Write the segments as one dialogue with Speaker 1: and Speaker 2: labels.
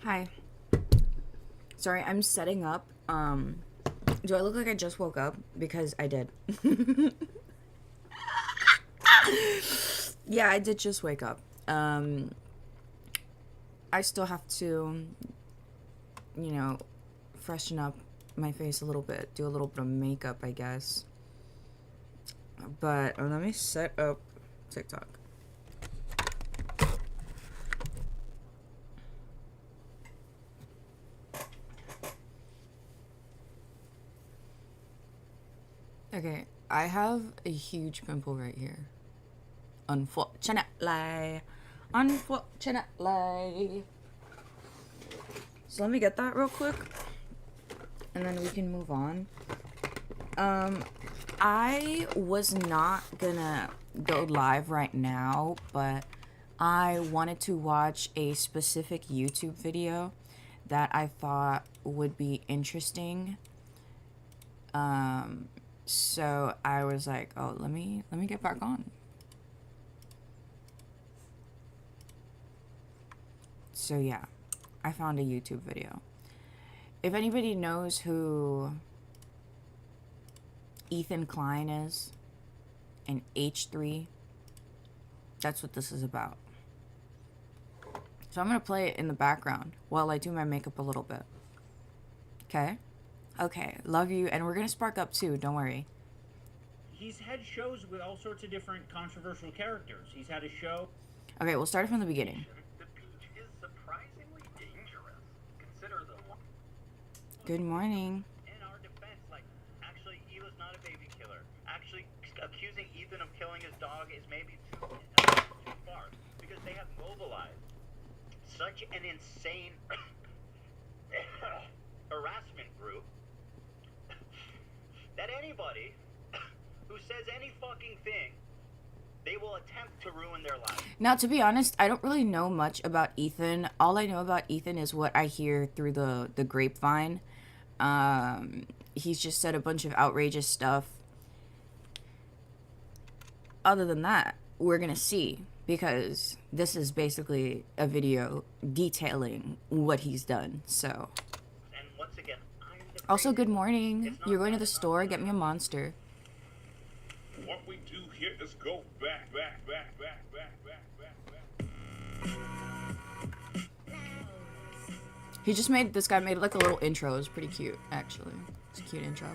Speaker 1: Hi. Sorry, I'm setting up. Do I look like I just woke up? Because I did. Yeah, I did just wake up. I still have to, you know, freshen up my face a little bit, do a little bit of makeup, I guess. But let me set up TikTok. Okay, I have a huge pimple right here. Unfortunately. Unfortunately. So let me get that real quick. And then we can move on. I was not gonna go live right now, but I wanted to watch a specific YouTube video that I thought would be interesting. So I was like, oh, let me get back on. So yeah, I found a YouTube video. If anybody knows who Ethan Klein is and H3, that's what this is about. So I'm going to play it in the background while I do my makeup a little bit. Okay? Okay, love you. And we're going to spark up too, don't worry.
Speaker 2: He's had shows with all sorts of different controversial characters. He's had a show.
Speaker 1: Okay, we'll start from the beginning.
Speaker 3: The beach is surprisingly dangerous. Consider the...
Speaker 1: Good morning.
Speaker 3: In our defense, actually, he was not a baby killer. Actually, accusing Ethan of killing his dog is maybe too far, because they have mobilized such an insane harassment group that anybody who says any fucking thing, they will attempt to ruin their life.
Speaker 1: Now, to be honest, I don't really know much about Ethan. All I know about Ethan is what I hear through the grapevine. He's just said a bunch of outrageous stuff. Other than that, we're gonna see, because this is basically a video detailing what he's done. So,
Speaker 3: And once again, I'm the
Speaker 1: also, good
Speaker 3: greatest.
Speaker 1: morning. You're going to the store, get me a Monster.
Speaker 4: What we do here is go back.
Speaker 1: This guy made like a little intro. It was pretty cute, actually. It's a cute intro.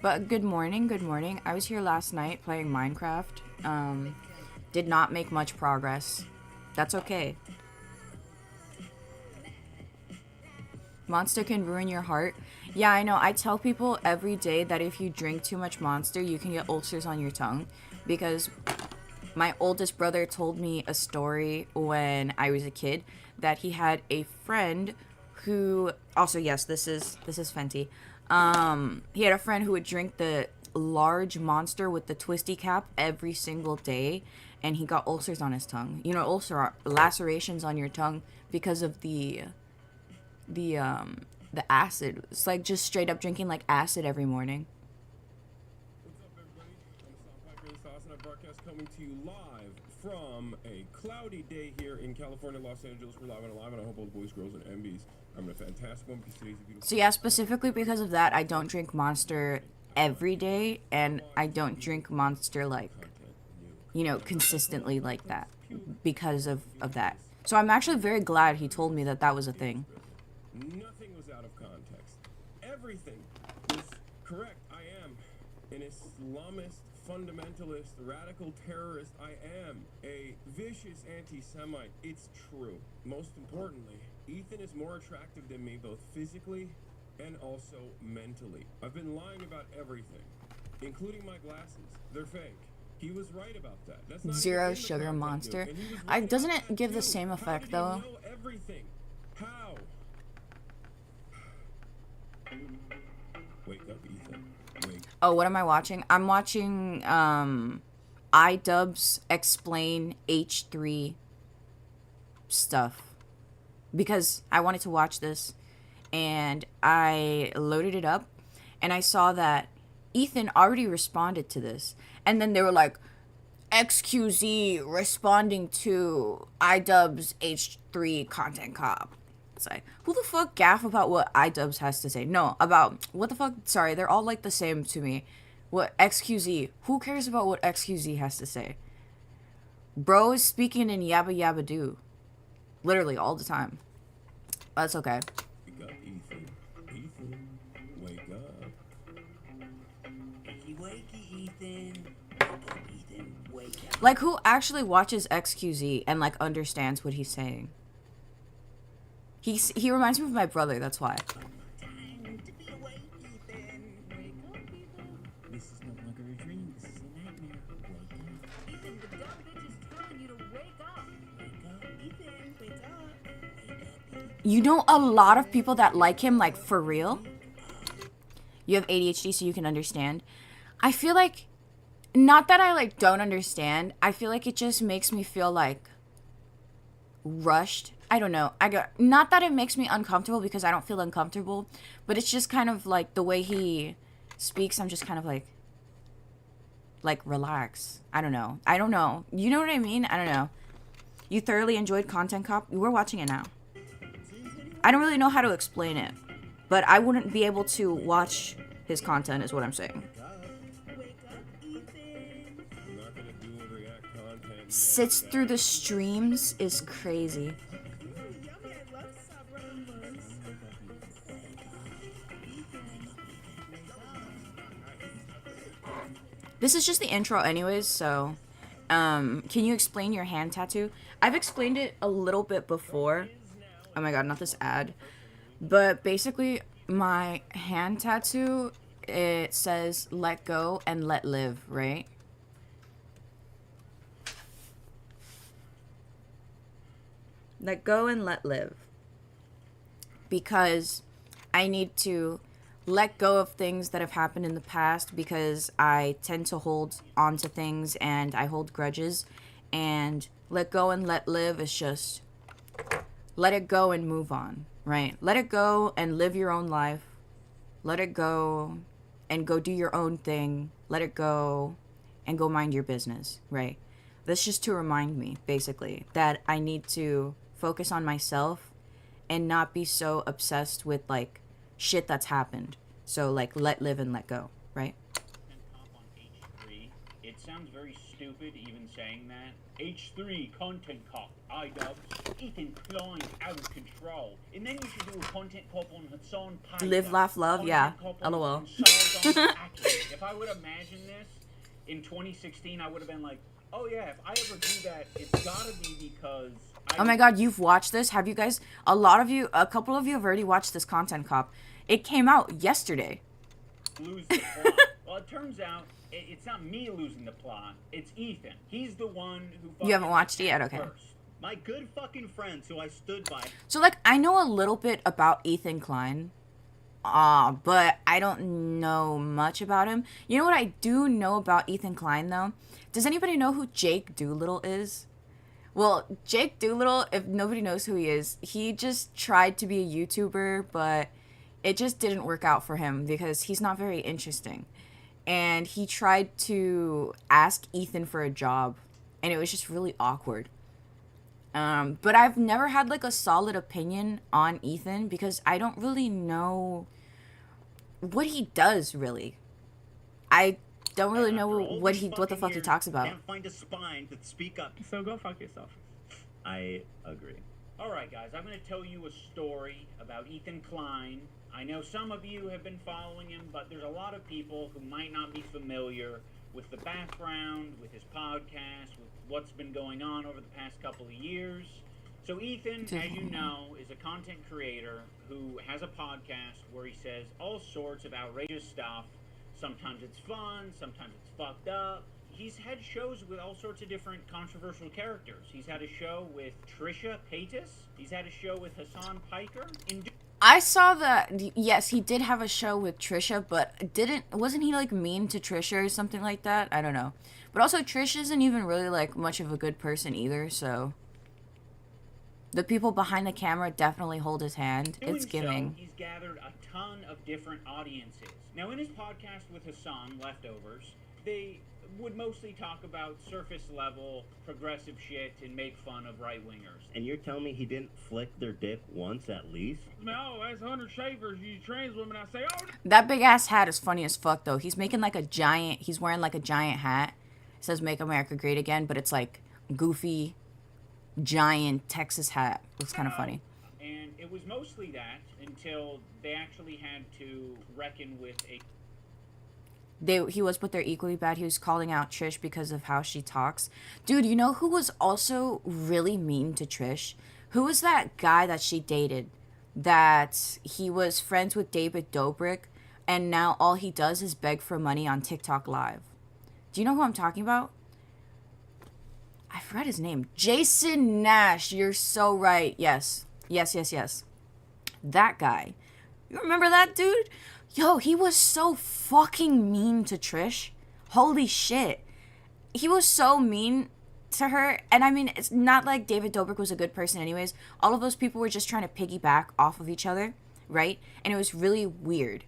Speaker 1: But good morning, good morning. I was here last night playing Minecraft. Did not make much progress. That's okay. Monster can ruin your heart. Yeah, I know. I tell people every day that if you drink too much Monster, you can get ulcers on your tongue. Because my oldest brother told me a story when I was a kid that he had a friend who... Also, yes, this is Fenty. He had a friend who would drink the large Monster with the twisty cap every single day, and he got ulcers on his tongue. You know, lacerations on your tongue because of the acid. It's like just straight up drinking like acid every morning.
Speaker 4: What's up, everybody? I'm Soundpiper the Sauce, and I broadcast coming to you live from a cloudy day here in California, Los Angeles. We're live and alive, and I hope all the boys, girls, and MBs are having a fantastic one, because today's a beautiful...
Speaker 1: So yeah, specifically because of that, I don't drink Monster every day, and I don't drink Monster like, you know, consistently like that because of that. So I'm actually very glad he told me that that was a thing.
Speaker 4: Nothing was out of context. Everything was correct. I am an Islamist, fundamentalist, radical terrorist. I am a vicious anti-Semite. It's true. Most importantly, Ethan is more attractive than me, both physically and also mentally. I've been lying about everything, including my glasses. They're fake. He was right about that. That's not
Speaker 1: Zero
Speaker 4: even in the
Speaker 1: sugar
Speaker 4: content,
Speaker 1: Monster.
Speaker 4: dude. And he was right
Speaker 1: Doesn't
Speaker 4: about
Speaker 1: it
Speaker 4: that,
Speaker 1: give the
Speaker 4: too.
Speaker 1: same
Speaker 4: How
Speaker 1: effect
Speaker 4: did he
Speaker 1: though?
Speaker 4: know everything? How? Wake up, Ethan. Wake.
Speaker 1: Oh, what am I watching? I'm watching iDubbbz explain H3 stuff because I wanted to watch this, and I loaded it up and I saw that Ethan already responded to this, and then they were like, XQZ responding to iDubbbz H3 content cop. It's like, who the fuck gaff about what iDubbbz has to say? No, about what the fuck? Sorry, they're all like the same to me. What XQZ? Who cares about what XQZ has to say? Bro is speaking in yabba yabba doo. Literally all the time. That's okay.
Speaker 4: Wake up, Ethan. Ethan, wake up.
Speaker 2: Wakey, wakey, Ethan. Wake up, Ethan. Wake up.
Speaker 1: Like, who actually watches XQZ and, like, understands what he's saying? He reminds me of my brother, that's why.
Speaker 2: Time to be awake, Ethan. Wake up, Ethan. This is no longer a dream. This is a nightmare. Wake up.
Speaker 5: Ethan, the dumb bitch is telling you to wake up.
Speaker 2: Wake up, Ethan. Wake up. Wake up, Ethan.
Speaker 1: You know a lot of people that like him, like, for real? You have ADHD, so you can understand. I feel like, not that I, like, don't understand. I feel like it just makes me feel, like, rushed. I don't know. Not that it makes me uncomfortable, because I don't feel uncomfortable, but it's just kind of, like, the way he speaks, I'm just kind of, like, relax. I don't know. You know what I mean? I don't know. You thoroughly enjoyed Content Cop? We're watching it now. I don't really know how to explain it, but I wouldn't be able to watch his content, is what I'm saying.
Speaker 2: Wake up, Ethan.
Speaker 4: I'm not gonna do a react content yet.
Speaker 1: Sits through the streams is crazy.
Speaker 2: Yummy, I love Sabrina's.
Speaker 1: This is just the intro anyways, so can you explain your hand tattoo? I've explained it a little bit before. Oh my god, not this ad. But basically, my hand tattoo, it says let go and let live, right? Let go and let live. Because I need to let go of things that have happened in the past, because I tend to hold on to things and I hold grudges. And let go and let live is just let it go and move on, right? Let it go and live your own life. Let it go and go do your own thing. Let it go and go mind your business, right? That's just to remind me, basically, that I need to focus on myself and not be so obsessed with, like, shit that's happened. So, like, let live and let go, right?
Speaker 2: And Cop on H3. It sounds very stupid even saying that. H3 Content Cop, iDubbbz, Ethan Klein out of control. And then you should do a Content Cop on Hassan Piker.
Speaker 1: Live, laugh, love,
Speaker 2: Content
Speaker 1: yeah.
Speaker 2: Cop on
Speaker 1: LOL.
Speaker 2: Sargon Aki. If I would imagine this in 2016, I would have been like, oh yeah, if I ever do that, it's gotta be because
Speaker 1: Oh my god, you've watched this? Have you guys, a couple of you have already watched this Content Cop. It came out yesterday.
Speaker 2: lose the plot. Well, it turns out it's not me losing the plot. It's Ethan. He's the one who.
Speaker 1: You haven't watched it yet? Okay.
Speaker 2: First.
Speaker 3: My good fucking friends who I stood by.
Speaker 1: So, like, I know a little bit about Ethan Klein, but I don't know much about him. You know what I do know about Ethan Klein, though? Does anybody know who Jake Doolittle is? Well, Jake Doolittle, if nobody knows who he is, he just tried to be a YouTuber, but it just didn't work out for him because he's not very interesting. And he tried to ask Ethan for a job, and it was just really awkward. But I've never had, like, a solid opinion on Ethan because I don't really know what he does, really. I don't really know what the fuck he talks about.
Speaker 3: Can't find a spine to speak up.
Speaker 6: So go fuck yourself.
Speaker 3: I agree.
Speaker 2: Alright, guys, I'm going to tell you a story about Ethan Klein. I know some of you have been following him, but there's a lot of people who might not be familiar with the background, with his podcast, with what's been going on over the past couple of years. So Ethan, as you know, is a content creator who has a podcast where he says all sorts of outrageous stuff. Sometimes it's fun, sometimes it's fucked up. He's had shows with all sorts of different controversial characters. He's had a show with Trisha Paytas. He's had a show with Hassan Piker.
Speaker 1: I saw that, yes, he did have a show with Trisha, but wasn't he, like, mean to Trisha or something like that? I don't know. But also, Trish isn't even really, like, much of a good person either, so the people behind the camera definitely hold his hand. It's giving.
Speaker 2: So, he's gathered a ton of different audiences. Now, in his podcast with Hassan, Leftovers, they would mostly talk about surface level progressive shit and make fun of right wingers.
Speaker 3: And you're telling me he didn't flick their dick once at least?
Speaker 2: No, as 100 shavers, you trans women, I say, oh,
Speaker 1: That big ass hat is funny as fuck though. He's making like a giant. He's wearing like a giant hat. It says "Make America Great Again," but it's like goofy, giant Texas hat. Looks kind of funny.
Speaker 2: and it was mostly that until they actually had to reckon with a
Speaker 1: He was, but they're equally bad. He was calling out Trish because of how she talks. Dude, you know who was also really mean to Trish? Who was that guy that she dated? That he was friends with David Dobrik, and now all he does is beg for money on TikTok Live. Do you know who I'm talking about? I forgot his name. Jason Nash. You're so right. Yes. Yes. That guy. You remember that dude? Yo, he was so fucking mean to Trish. Holy shit. He was so mean to her. And I mean, it's not like David Dobrik was a good person anyways. All of those people were just trying to piggyback off of each other, right? And it was really weird.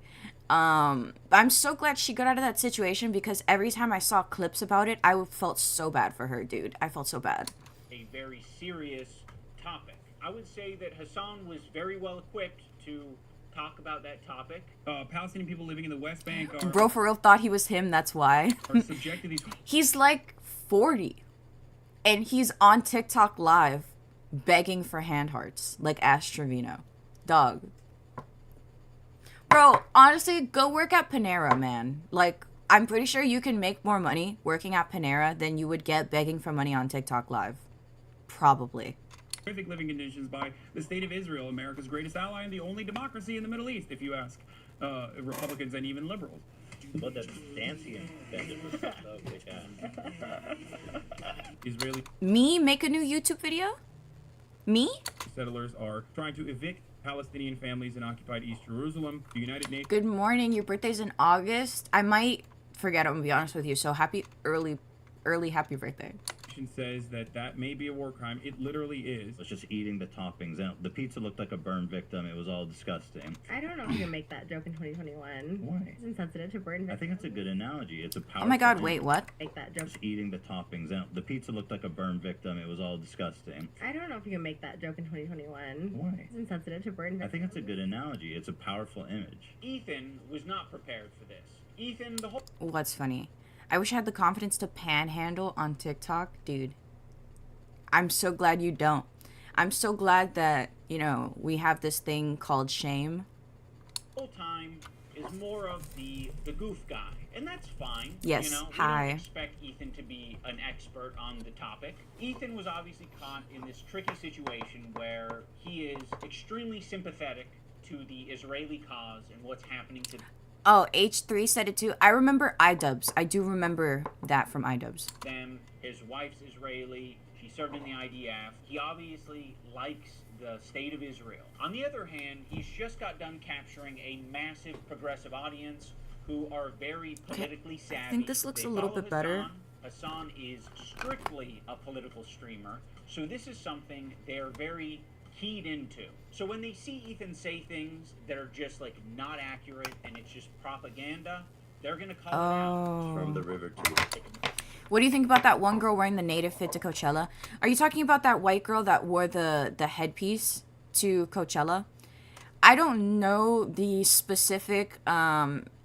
Speaker 1: I'm so glad she got out of that situation because every time I saw clips about it, I felt so bad for her, dude. I felt so bad.
Speaker 2: a very serious topic. I would say that Hassan was very well equipped to talk about that topic.
Speaker 6: Palestinian people living in the West Bank are,
Speaker 1: Bro for real thought he was him, that's why.
Speaker 6: are subject to these.
Speaker 1: He's like 40. And he's on TikTok Live begging for hand hearts, like Ash Trevino. Dog. Bro, honestly, go work at Panera, man. Like, I'm pretty sure you can make more money working at Panera than you would get begging for money on TikTok Live. Probably.
Speaker 6: Horrific living conditions by the state of Israel, America's greatest ally and the only democracy in the Middle East, if you ask Republicans and even liberals.
Speaker 3: But that's dancing bandit was so big ass.
Speaker 6: Israeli
Speaker 1: Me make a new YouTube video? Me?
Speaker 6: settlers are trying to evict Palestinian families in occupied East Jerusalem. The United Nations
Speaker 1: Good morning. Your birthday's in August. I might forget, I'm gonna be honest with you. So happy early happy birthday.
Speaker 6: says that may be a war crime. It literally is.
Speaker 3: Was just eating the toppings. And the pizza looked like a burn victim. It was all disgusting.
Speaker 7: I don't know if you can make that joke in 2021.
Speaker 3: Why?
Speaker 7: It's insensitive to burn.
Speaker 3: I think it's a good analogy. It's a powerful.
Speaker 1: Oh my god,
Speaker 3: image.
Speaker 1: wait, what?
Speaker 7: Make that joke.
Speaker 3: Just eating the toppings. And the pizza looked like a burn victim. It was all disgusting.
Speaker 7: I don't know if you can make that joke in 2021.
Speaker 3: Why?
Speaker 7: It's insensitive to burn.
Speaker 3: I think it's a good analogy. It's a powerful image.
Speaker 2: Ethan was not prepared for this. Ethan, the whole
Speaker 1: What's funny? I wish I had the confidence to panhandle on TikTok. Dude, I'm so glad you don't. I'm so glad that, you know, we have this thing called shame.
Speaker 2: time is more of the goof guy, and that's fine.
Speaker 1: Yes,
Speaker 2: you know,
Speaker 1: hi.
Speaker 2: We don't expect Ethan to be an expert on the topic. Ethan was obviously caught in this tricky situation where he is extremely sympathetic to the Israeli cause and what's happening to
Speaker 1: Oh, H3 said it too. I remember iDubbbz. I do remember that from iDubbbz.
Speaker 2: them. His wife's Israeli. She served in the IDF. He obviously likes the state of Israel. On the other hand, he's just got done capturing a massive progressive audience who are very politically savvy.
Speaker 1: I think this looks
Speaker 2: They
Speaker 1: a little
Speaker 2: follow
Speaker 1: bit better.
Speaker 2: Hassan is strictly a political streamer, so this is something they're very keyed into. So when they see Ethan say things that are just like not accurate and it's just propaganda, they're gonna call it out.
Speaker 3: From the
Speaker 1: Oh.
Speaker 3: river to
Speaker 1: What do you think about that one girl wearing the native fit to Coachella? Are you talking about that white girl that wore the headpiece to Coachella? I don't know the specific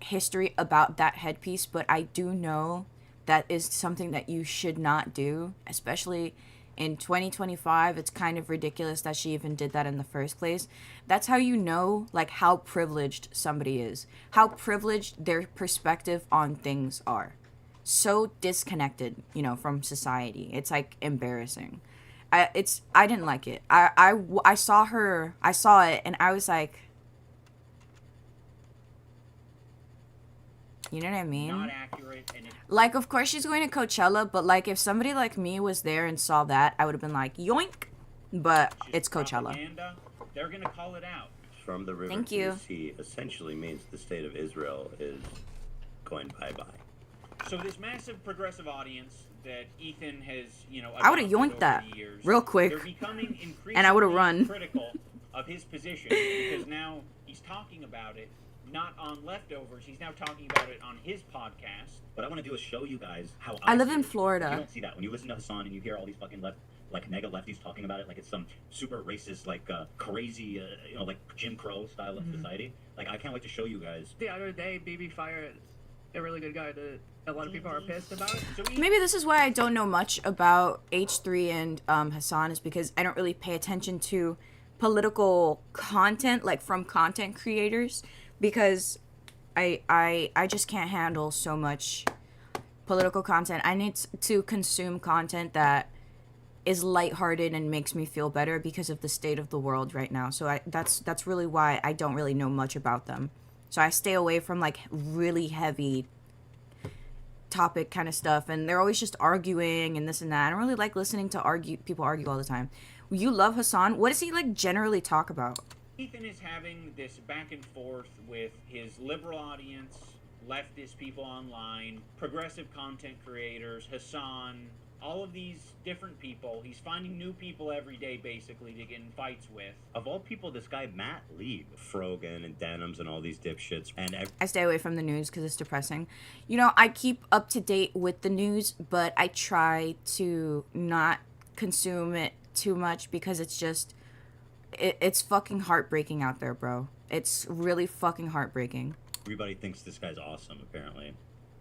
Speaker 1: history about that headpiece, but I do know that is something that you should not do, especially in 2025. It's kind of ridiculous that she even did that in the first place. That's how you know, like, how privileged somebody is, how privileged their perspective on things are. So disconnected, you know, from society. It's like embarrassing. I didn't like it. I saw it and I was like, you know what I mean?
Speaker 2: Not accurate, and it's
Speaker 1: Like, of course she's going to Coachella, but like if somebody like me was there and saw that, I would have been like, yoink. But
Speaker 2: just
Speaker 1: it's Coachella.
Speaker 2: propaganda. They're gonna call it out.
Speaker 3: from the river
Speaker 1: Thank
Speaker 3: to
Speaker 1: you.
Speaker 3: the sea essentially means the state of Israel is going bye-bye.
Speaker 2: So this massive progressive audience that Ethan has, you know,
Speaker 1: I would've
Speaker 2: adopted
Speaker 1: yoinked
Speaker 2: over
Speaker 1: that
Speaker 2: the years,
Speaker 1: real quick.
Speaker 2: They're becoming increasingly
Speaker 1: And I would've run.
Speaker 2: critical of his position because now he's talking about it not on Leftovers. He's now talking about it on his podcast.
Speaker 3: What I want to do is show you guys how
Speaker 1: I live
Speaker 3: see
Speaker 1: in
Speaker 3: it.
Speaker 1: Florida.
Speaker 3: You don't see that when you listen to Hassan and you hear all these fucking mega lefties talking about it like it's some super racist, like crazy, like Jim Crow style of society. Like, I can't wait to show you guys.
Speaker 8: The other day, BB Fire is a really good guy that a lot of people are pissed about.
Speaker 2: So
Speaker 1: Maybe this is why I don't know much about H3 and Hassan, is because I don't really pay attention to political content, like from content creators, because I just can't handle so much political content. I need to consume content that is lighthearted and makes me feel better because of the state of the world right now. So that's really why I don't really know much about them. So I stay away from like really heavy topic kind of stuff, and they're always just arguing and this and that. I don't really like listening to people argue all the time. You love Hassan. What does he like generally talk about?
Speaker 2: Ethan is having this back and forth with his liberal audience, leftist people online, progressive content creators, Hassan, all of these different people. He's finding new people every day, basically, to get in fights with.
Speaker 3: Of all people, this guy Matt Lieb, Frogan and Denims and all these dipshits, and
Speaker 1: I stay away from the news because it's depressing. You know, I keep up to date with the news, but I try to not consume it too much because it's just, it's fucking heartbreaking out there, bro. It's really fucking heartbreaking.
Speaker 3: everybody thinks this guy's awesome, apparently.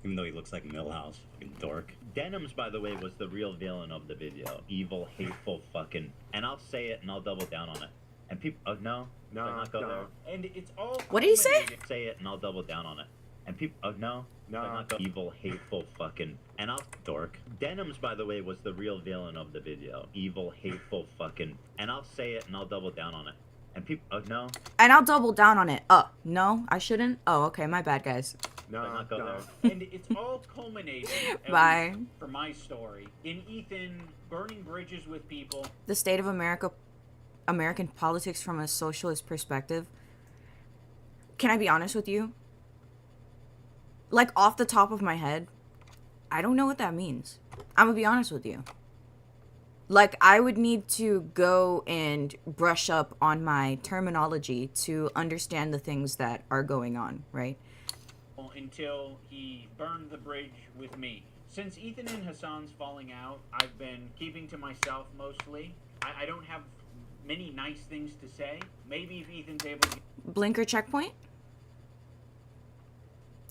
Speaker 3: Even though he looks like Millhouse, fucking dork. Denims, by the way, was the real villain of the video. Evil, hateful, fucking. And I'll say it and I'll double down on it. And people, oh no,
Speaker 4: No,
Speaker 3: let's not go
Speaker 4: no.
Speaker 3: there.
Speaker 2: And it's all.
Speaker 1: What did he say?
Speaker 3: Say it and I'll double down on it. And people, oh no,
Speaker 4: No,
Speaker 3: let's not go. Evil, hateful, fucking. And I'll dork. Denims, by the way, was the real villain of the video. Evil, hateful, fucking. And I'll say it and I'll double down on it. And people, oh no,
Speaker 1: And I'll double down on it. No, I shouldn't. Oh, okay, my bad, guys.
Speaker 4: No,
Speaker 3: let's not go
Speaker 4: no.
Speaker 3: there.
Speaker 2: And it's all culminating, at
Speaker 1: Bye.
Speaker 2: least for my story, in Ethan burning bridges with people.
Speaker 1: The state of American politics from a socialist perspective. Can I be honest with you? Like, off the top of my head, I don't know what that means. I'm gonna be honest with you. Like, I would need to go and brush up on my terminology to understand the things that are going on, right?
Speaker 2: Until he burned the bridge with me. Since Ethan and Hassan's falling out, I've been keeping to myself mostly. I don't have many nice things to say. Maybe if Ethan's able to
Speaker 1: Blinker checkpoint?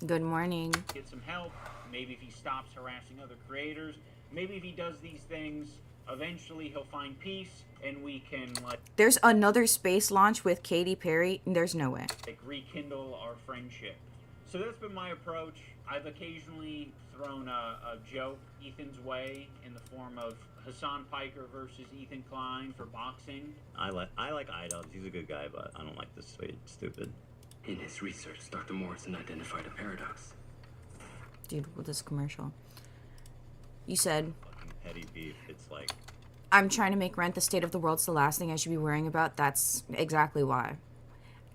Speaker 1: Good morning.
Speaker 2: get some help, maybe if he stops harassing other creators, maybe if he does these things, eventually he'll find peace and we can
Speaker 1: There's another space launch with Katy Perry. There's no way.
Speaker 2: rekindle our friendship. So that's been my approach. I've occasionally thrown a joke Ethan's way in the form of Hassan Piker versus Ethan Klein for boxing.
Speaker 3: I like iDubbbz. He's a good guy, but I don't like this stupid.
Speaker 9: In his research, Dr. Morrison identified a paradox.
Speaker 1: Dude, with this commercial. You said,
Speaker 3: Fucking petty beef. It's like,
Speaker 1: I'm trying to make rent the state of the world's the last thing I should be worrying about. That's exactly why.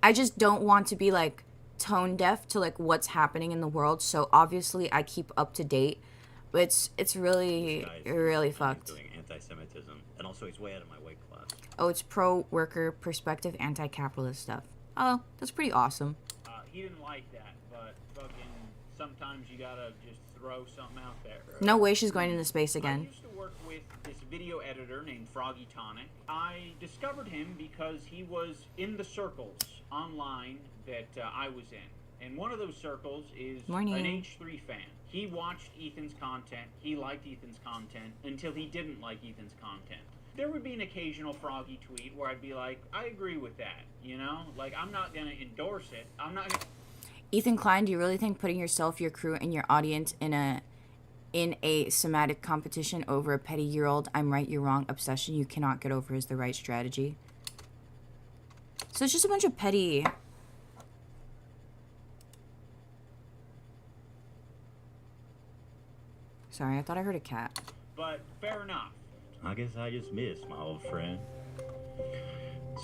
Speaker 1: I just don't want to be like tone deaf to like what's happening in the world. So obviously I keep up to date. But it's really,
Speaker 3: guys,
Speaker 1: really
Speaker 3: he's
Speaker 1: fucked.
Speaker 3: doing anti-Semitism, and also he's way out of my weight class.
Speaker 1: Oh, it's pro-worker perspective, anti-capitalist stuff. Oh, that's pretty awesome.
Speaker 2: He didn't like that, but fucking sometimes you gotta just throw something out there.
Speaker 1: No way she's going into space
Speaker 2: I
Speaker 1: again.
Speaker 2: used to work with this video editor named Froggy Tonic. I discovered him because he was in the circles online that I was in. And one of those circles is
Speaker 1: Morning.
Speaker 2: an H3 fan. He watched Ethan's content, he liked Ethan's content, until he didn't like Ethan's content. There would be an occasional Froggy tweet where I'd be like, I agree with that, you know? Like, I'm not gonna endorse it. I'm not gonna...
Speaker 1: Ethan Klein, do you really think putting yourself, your crew, and your audience in a somatic competition over a petty year-old I'm right, you're wrong obsession you cannot get over is the right strategy? So it's just a bunch of petty... Sorry, I thought I heard a cat.
Speaker 2: But fair enough.
Speaker 3: I guess I just missed my old friend.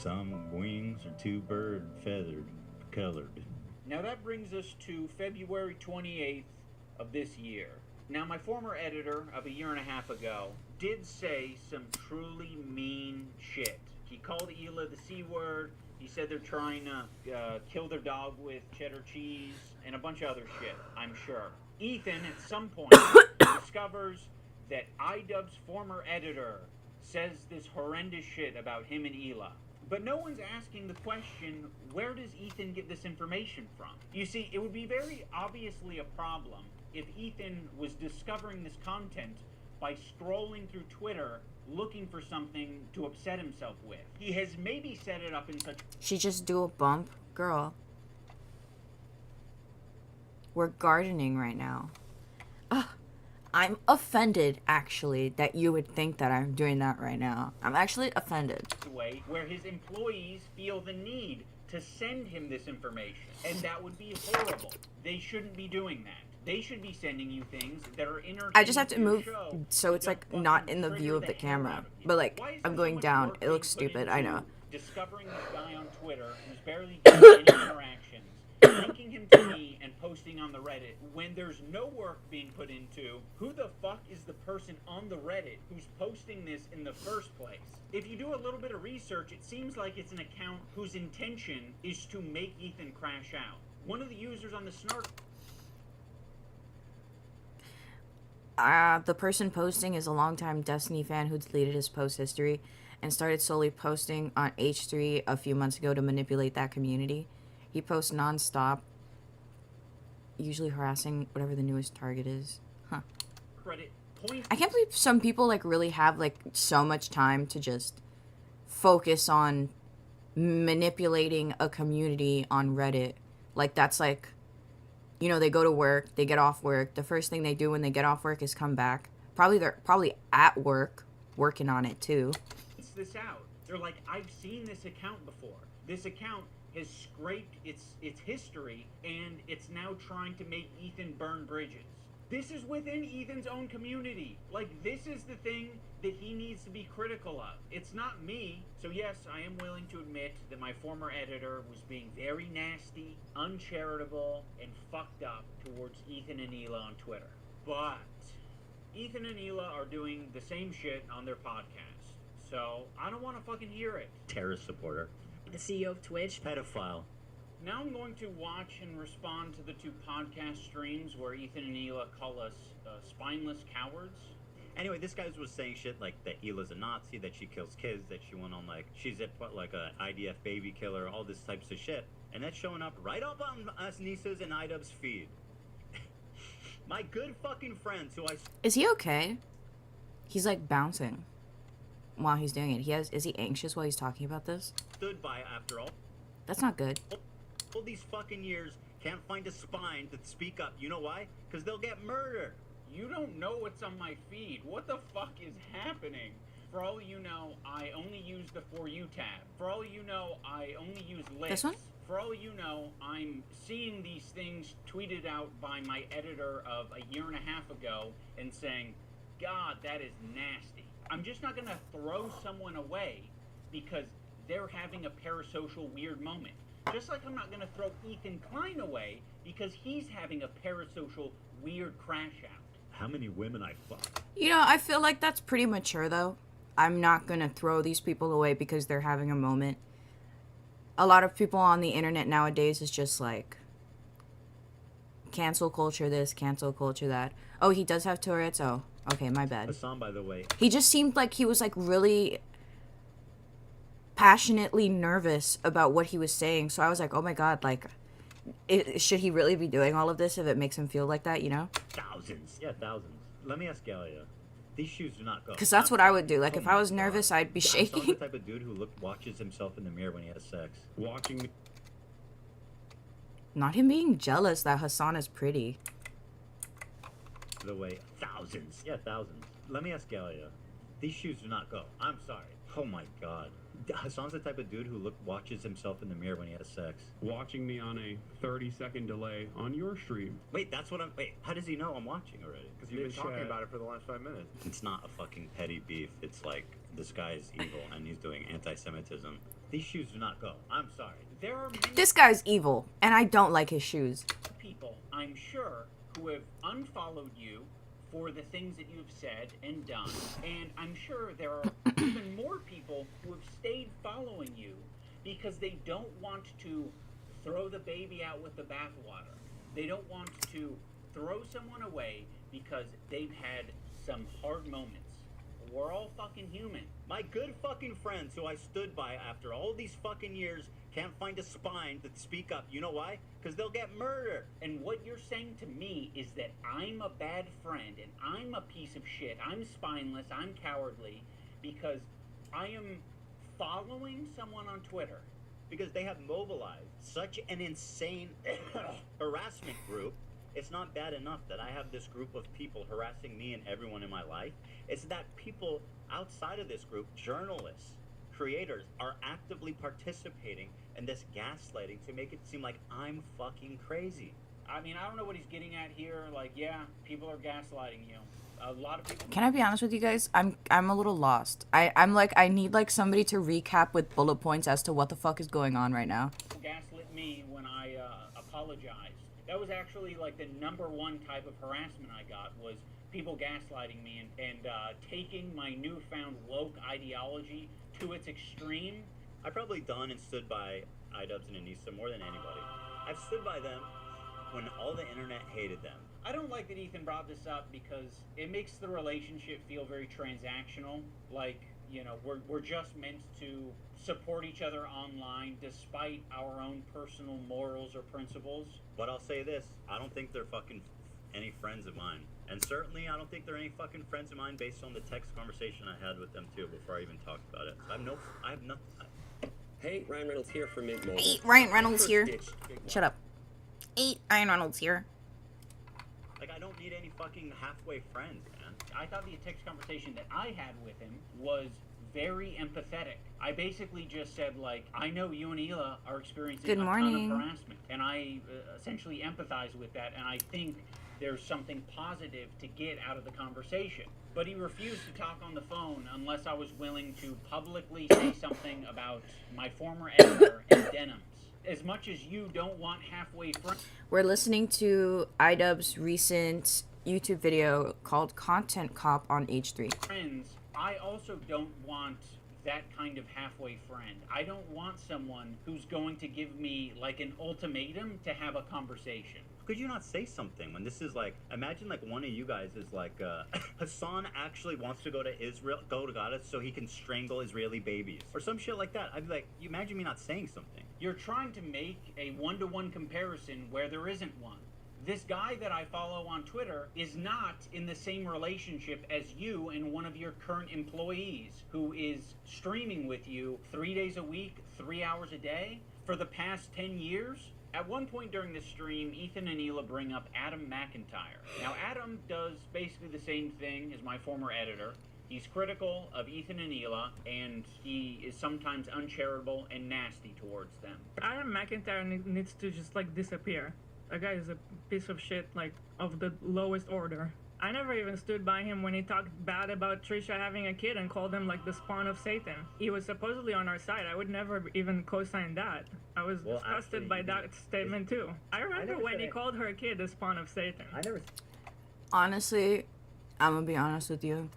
Speaker 3: Some wings are too bird feathered, colored.
Speaker 2: Now that brings us to February 28th of this year. Now my former editor of a year and a half ago did say some truly mean shit. He called Hila the C word, He said they're trying to kill their dog with cheddar cheese and a bunch of other shit, I'm sure. Ethan, at some point, discovers that iDubbbz's former editor says this horrendous shit about him and Hila. But no one's asking the question, where does Ethan get this information from? You see, it would be very obviously a problem if Ethan was discovering this content by scrolling through Twitter looking for something to upset himself with. He has maybe set it up in such...
Speaker 1: She just do a bump? Girl. We're gardening right now. Ugh. I'm offended, actually, that you would think that I'm doing that right now. I'm actually offended.
Speaker 2: way where his employees feel the need to send him this information. And that would be horrible. They shouldn't be doing that. They should be sending you things that are entertaining.
Speaker 1: I just have to
Speaker 2: your
Speaker 1: move
Speaker 2: show
Speaker 1: so it's like not in the view of the camera. But like, I'm going down. It looks stupid, I know.
Speaker 2: Discovering this guy on Twitter who's barely getting any interactions, linking him to me and posting on the Reddit when there's no work being put into who the fuck is the person on the Reddit who's posting this in the first place. If you do a little bit of research, it seems like it's an account whose intention is to make Ethan crash out. One of the users on the Snark...
Speaker 1: The person posting is a longtime Destiny fan who deleted his post history and started slowly posting on H3 a few months ago to manipulate that community. He posts non-stop, usually harassing whatever the newest target is. Huh.
Speaker 2: Credit point.
Speaker 1: I can't believe some people like really have like so much time to just focus on manipulating a community on Reddit. Like that's like, you know, they go to work, they get off work. The first thing they do when they get off work is come back. They're probably at work, working on it too.
Speaker 2: This out. They're like, I've seen this account before. This account has scraped its history, and it's now trying to make Ethan burn bridges. This is within Ethan's own community. Like, this is the thing that he needs to be critical of. It's not me. So yes, I am willing to admit that my former editor was being very nasty, uncharitable, and fucked up towards Ethan and Hila on Twitter. But Ethan and Hila are doing the same shit on their podcast. So, I don't want to fucking hear it.
Speaker 3: Terrorist supporter.
Speaker 10: The CEO of Twitch.
Speaker 3: Pedophile.
Speaker 2: Now I'm going to watch and respond to the two podcast streams where Ethan and Hila call us spineless cowards.
Speaker 3: Anyway, this guy was saying shit like that Hila's a Nazi, that she kills kids, that she went on like, she's like a IDF baby killer, all this types of shit. And that's showing up right up on us Nisa's and iDubbbz's feed. My good fucking friends who I...
Speaker 1: Is he okay? He's like bouncing while he's doing it. Is he anxious while he's talking about this?
Speaker 3: Stood by after all.
Speaker 1: That's not good.
Speaker 3: All these fucking years can't find a spine to speak up. You know why? Because they'll get murdered.
Speaker 2: You don't know what's on my feed. What the fuck is happening? For all you know, I only use the For You tab. For all you know, I only use lists.
Speaker 1: This one?
Speaker 2: For all you know, I'm seeing these things tweeted out by my editor of a year and a half ago and saying, God, that is nasty. I'm just not going to throw someone away because they're having a parasocial weird moment. Just like I'm not going to throw Ethan Klein away because he's having a parasocial weird crash out.
Speaker 3: How many women I fucked?
Speaker 1: You know, I feel like that's pretty mature, though. I'm not gonna throw these people away because they're having a moment. A lot of people on the internet nowadays is just like, cancel culture this, cancel culture that. Oh, he does have Tourette's? Oh, okay, my bad.
Speaker 3: Hassan, by the way.
Speaker 1: He just seemed like he was like really passionately nervous about what he was saying. So I was like, oh my god, like, should he really be doing all of this if it makes him feel like that, you know?
Speaker 3: Thousands. Yeah, thousands. Let me ask Galia. These shoes do not go.
Speaker 1: Because that's what I would do. Like, if I was nervous, I'd be
Speaker 3: Hassan's
Speaker 1: shaking.
Speaker 3: the type of dude who watches himself in the mirror when he has sex.
Speaker 4: Watching me.
Speaker 1: Not him being jealous that Hassan is pretty.
Speaker 3: By the way, thousands. Yeah, thousands. Let me ask Galia. These shoes do not go. I'm sorry. Oh my god. Hassan's the type of dude who watches himself in the mirror when he has sex.
Speaker 4: Watching me on a 30-second delay on your stream.
Speaker 3: Wait, that's what I'm... Wait, how does he know I'm watching already?
Speaker 11: Because you've been talking about it for the last 5 minutes.
Speaker 3: It's not a fucking petty beef. It's like, this guy is evil and he's doing anti-Semitism. These shoes do not go. I'm sorry.
Speaker 2: There are many
Speaker 1: This guy's evil, and I don't like his shoes.
Speaker 2: people, I'm sure, who have unfollowed you for the things that you've said and done. And I'm sure there are even more people who have stayed following you because they don't want to throw the baby out with the bathwater. They don't want to throw someone away because they've had some hard moments. We're all fucking human.
Speaker 3: My good fucking friends who I stood by after all these fucking years can't find a spine to speak up. You know why? Because they'll get murdered.
Speaker 2: And what you're saying to me is that I'm a bad friend and I'm a piece of shit. I'm spineless. I'm cowardly because I am following someone on Twitter.
Speaker 3: Because they have mobilized such an insane harassment group. It's not bad enough that I have this group of people harassing me and everyone in my life. It's that people outside of this group, journalists, creators, are actively participating in this gaslighting to make it seem like I'm fucking crazy.
Speaker 2: I mean, I don't know what he's getting at here. Like, yeah, people are gaslighting you. A lot of people.
Speaker 1: Can I be honest with you guys? I'm a little lost. I'm like, I need like somebody to recap with bullet points as to what the fuck is going on right now.
Speaker 2: Gaslit me when I apologized. That was actually like the number one type of harassment I got was people gaslighting me and taking my newfound woke ideology to its extreme.
Speaker 3: I've probably done and stood by iDubbbz and Anissa more than anybody. I've stood by them when all the internet hated them.
Speaker 2: I don't like that Ethan brought this up because it makes the relationship feel very transactional. Like, you know, we're just meant to support each other online despite our own personal morals or principles.
Speaker 3: But I'll say this, I don't think they're fucking any friends of mine. And certainly I don't think they're any fucking friends of mine based on the text conversation I had with them too before I even talked about it. So I have nothing.
Speaker 9: Hey, Ryan Reynolds here from Mint Mobile.
Speaker 1: Hey, Ryan Reynolds here. Shut up. Hey, Ryan Reynolds here.
Speaker 3: Like, I don't need any fucking halfway friends, man.
Speaker 2: I thought the text conversation that I had with him was very empathetic. I basically just said, like, I know you and Hila are experiencing
Speaker 1: Good
Speaker 2: a ton
Speaker 1: morning.
Speaker 2: of harassment, and I essentially empathize with that, and I think there's something positive to get out of the conversation. But he refused to talk on the phone unless I was willing to publicly say something about my former editor and denims. As much as you don't want halfway friends.
Speaker 1: We're listening to iDubbbz's recent YouTube video called Content Cop on H3.
Speaker 2: Friends, I also don't want that kind of halfway friend. I don't want someone who's going to give me like an ultimatum to have a conversation.
Speaker 3: Could you not say something when this is like, imagine like one of you guys is like, Hassan actually wants to go to Israel, go to Gaza so he can strangle Israeli babies or some shit like that. I'd be like, you imagine me not saying something.
Speaker 2: You're trying to make a one-to-one comparison where there isn't one. This guy that I follow on Twitter is not in the same relationship as you and one of your current employees who is streaming with you 3 days a week, 3 hours a day for the past 10 years. At one point during the stream, Ethan and Hila bring up Adam McIntyre. Now, Adam does basically the same thing as my former editor. He's critical of Ethan and Hila, and he is sometimes uncharitable and nasty towards them.
Speaker 8: Adam McIntyre needs to just like disappear. That guy is a piece of shit, like of the lowest order. I never even stood by him when he talked bad about Trisha having a kid and called him like the spawn of Satan. He was supposedly on our side. I would never even co-sign that. I was disgusted by that statement too. I remember when he called her kid the spawn of Satan.
Speaker 1: Honestly, I'm gonna be honest with you.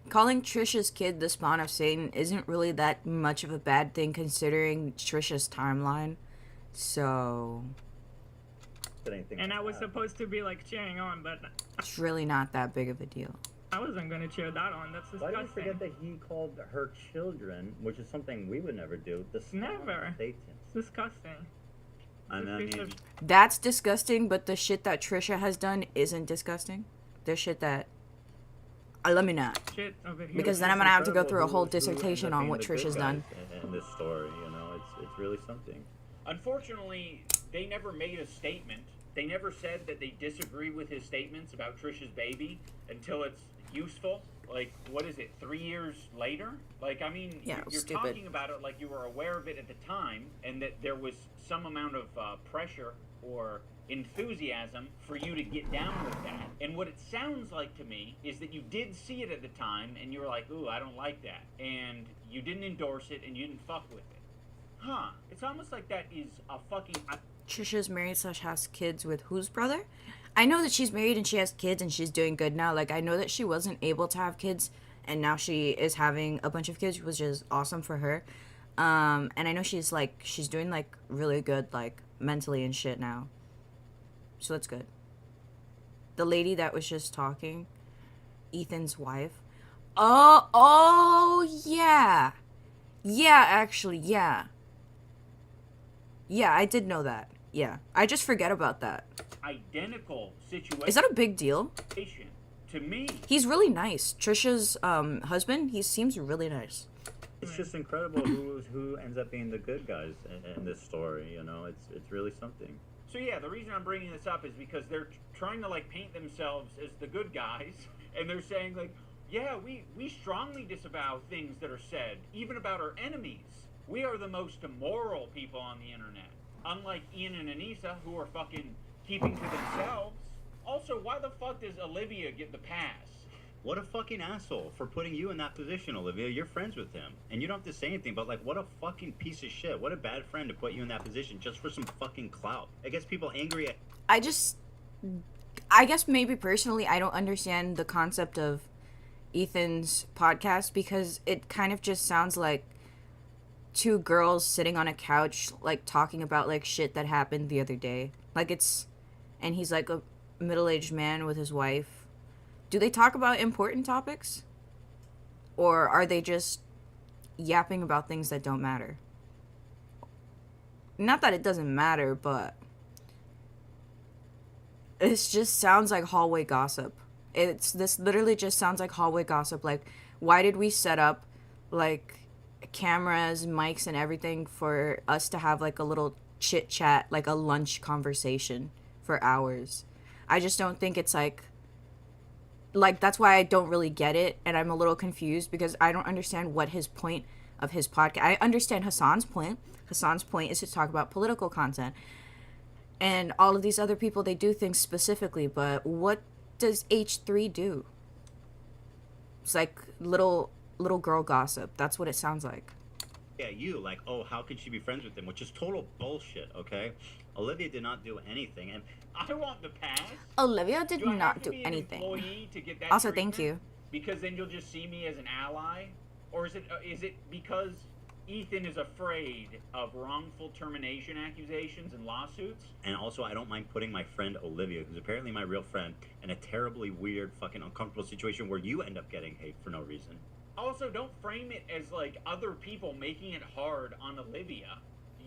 Speaker 1: Calling Trisha's kid the spawn of Satan isn't really that much of a bad thing considering Trisha's timeline. So...
Speaker 8: And I was supposed to be like cheering on, but
Speaker 1: it's really not that big of a deal.
Speaker 8: I wasn't gonna cheer that on. That's disgusting.
Speaker 3: Why do you forget that he called her children, which is something we would never do, the spawn
Speaker 8: Never.
Speaker 3: of Satan?
Speaker 8: It's disgusting.
Speaker 3: And I mean,
Speaker 1: That's disgusting, but the shit that Trisha has done isn't disgusting. The shit that... let me not.
Speaker 8: Shit over here.
Speaker 1: Because then I'm gonna have to go through a whole dissertation on what Trisha's done.
Speaker 3: in this story, you know, it's really something.
Speaker 2: Unfortunately, they never made a statement. They never said that they disagree with his statements about Trisha's baby until it's useful. Like, what is it, 3 years later? Like, I mean,
Speaker 1: Yeah,
Speaker 2: you're
Speaker 1: stupid.
Speaker 2: talking about it like you were aware of it at the time and that there was some amount of pressure or enthusiasm for you to get down with that. And what it sounds like to me is that you did see it at the time and you were like, ooh, I don't like that. And you didn't endorse it and you didn't fuck with it. Huh. It's almost like that is a fucking...
Speaker 1: Trisha's married / has kids with whose brother? I know that she's married and she has kids and she's doing good now. Like, I know that she wasn't able to have kids and now she is having a bunch of kids, which is awesome for her. And I know she's doing like really good, like mentally and shit now. So that's good. The lady that was just talking, Ethan's wife. Oh yeah. Yeah, actually, yeah. Yeah, I did know that. Yeah. I just forget about that.
Speaker 2: Identical situation.
Speaker 1: Is that a big deal?
Speaker 2: To me.
Speaker 1: He's really nice. Trisha's husband, he seems really nice.
Speaker 3: It's just incredible who ends up being the good guys in this story. You know, it's really something.
Speaker 2: So yeah, the reason I'm bringing this up is because they're trying to like paint themselves as the good guys, and they're saying like, yeah, we strongly disavow things that are said, even about our enemies. We are the most immoral people on the internet. Unlike Ian and Anissa, who are fucking keeping to themselves. Also, why the fuck does Olivia get the pass?
Speaker 3: What a fucking asshole for putting you in that position, Olivia. You're friends with him. And you don't have to say anything, but like, what a fucking piece of shit. What a bad friend to put you in that position just for some fucking clout. It gets people angry at...
Speaker 1: I guess maybe personally I don't understand the concept of Ethan's podcast because it kind of just sounds like two girls sitting on a couch like talking about like shit that happened the other day. Like and he's like a middle-aged man with his wife. Do they talk about important topics? Or are they just yapping about things that don't matter? Not that it doesn't matter, but it just sounds like hallway gossip. This literally just sounds like hallway gossip. Like, why did we set up like cameras, mics, and everything for us to have like a little chit chat, like a lunch conversation for hours? I just don't think it's like that's why I don't really get it, and I'm a little confused because I don't understand what his point of his podcast. I understand Hassan's point. Hassan's point is to talk about political content. And all of these other people, they do things specifically, but what does H3 do? It's like little girl gossip. That's what it sounds like.
Speaker 3: Yeah, you, like, oh, how could she be friends with him? Which is total bullshit, okay? Olivia did not do anything, and...
Speaker 2: I want the pass.
Speaker 1: Olivia did
Speaker 2: Do I have
Speaker 1: not
Speaker 2: to
Speaker 1: do
Speaker 2: be an
Speaker 1: anything.
Speaker 2: employee to get that
Speaker 1: Also,
Speaker 2: treatment?
Speaker 1: thank you.
Speaker 2: Because then you'll just see me as an ally? Or is it because Ethan is afraid of wrongful termination accusations and lawsuits?
Speaker 3: And also, I don't mind putting my friend Olivia, who's apparently my real friend, in a terribly weird, fucking uncomfortable situation where you end up getting hate for no reason.
Speaker 2: Also, don't frame it as, like, other people making it hard on Olivia.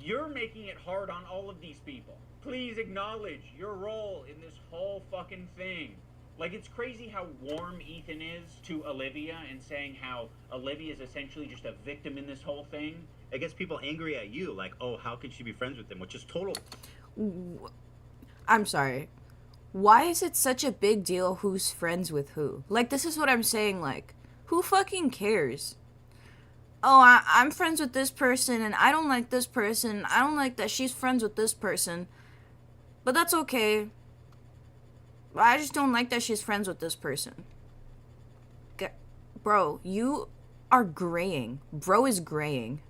Speaker 2: You're making it hard on all of these people. Please acknowledge your role in this whole fucking thing. Like, it's crazy how warm Ethan is to Olivia and saying how Olivia is essentially just a victim in this whole thing.
Speaker 3: It gets people angry at you, like, oh, how could she be friends with him? Which is total...
Speaker 1: I'm sorry. Why is it such a big deal who's friends with who? Like, this is what I'm saying, like, who fucking cares? Oh, I'm friends with this person, and I don't like this person. I don't like that she's friends with this person. But that's okay. I just don't like that she's friends with this person. Bro, you are graying. Bro is graying.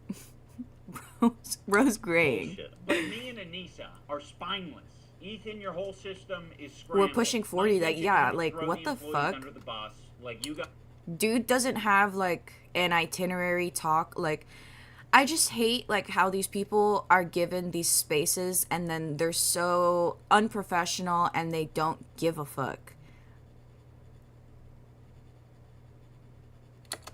Speaker 1: Bro's graying.
Speaker 3: Bullshit.
Speaker 2: But me and Anissa are spineless. Ethan, your whole system is scrambled.
Speaker 1: We're pushing 40, like, yeah, like,
Speaker 2: Throw
Speaker 1: what the
Speaker 2: employees
Speaker 1: fuck?
Speaker 2: Under the bus. Like, you got...
Speaker 1: Dude doesn't have like an itinerary talk. Like, I just hate like how these people are given these spaces and then they're so unprofessional and they don't give a fuck.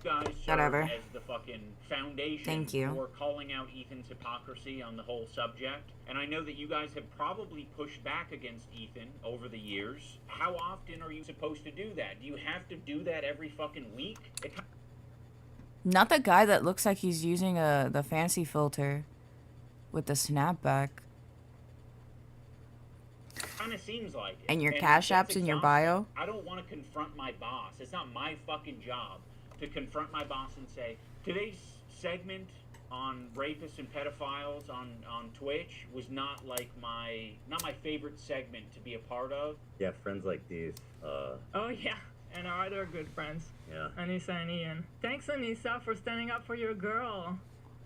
Speaker 2: Guys serve
Speaker 1: Whatever.
Speaker 2: as the fucking foundation
Speaker 1: Thank you.
Speaker 2: for calling out Ethan's hypocrisy on the whole subject. And I know that you guys have probably pushed back against Ethan over the years. How often are you supposed to do that? Do you have to do that every fucking week? It
Speaker 1: Not the guy that looks like he's using the fancy filter with the snapback.
Speaker 2: kind of seems like it.
Speaker 1: And your
Speaker 2: And
Speaker 1: Cash
Speaker 2: that's
Speaker 1: Apps in your
Speaker 2: exhausting.
Speaker 1: bio?
Speaker 2: I don't want to confront my boss. It's not my fucking job to confront my boss and say, today's segment on rapists and pedophiles on Twitch was not like my favorite segment to be a part of.
Speaker 3: Yeah, friends like these.
Speaker 8: Oh yeah, and our other good friends,
Speaker 3: Yeah.
Speaker 8: Anissa and Ian. Thanks, Anissa, for standing up for your girl.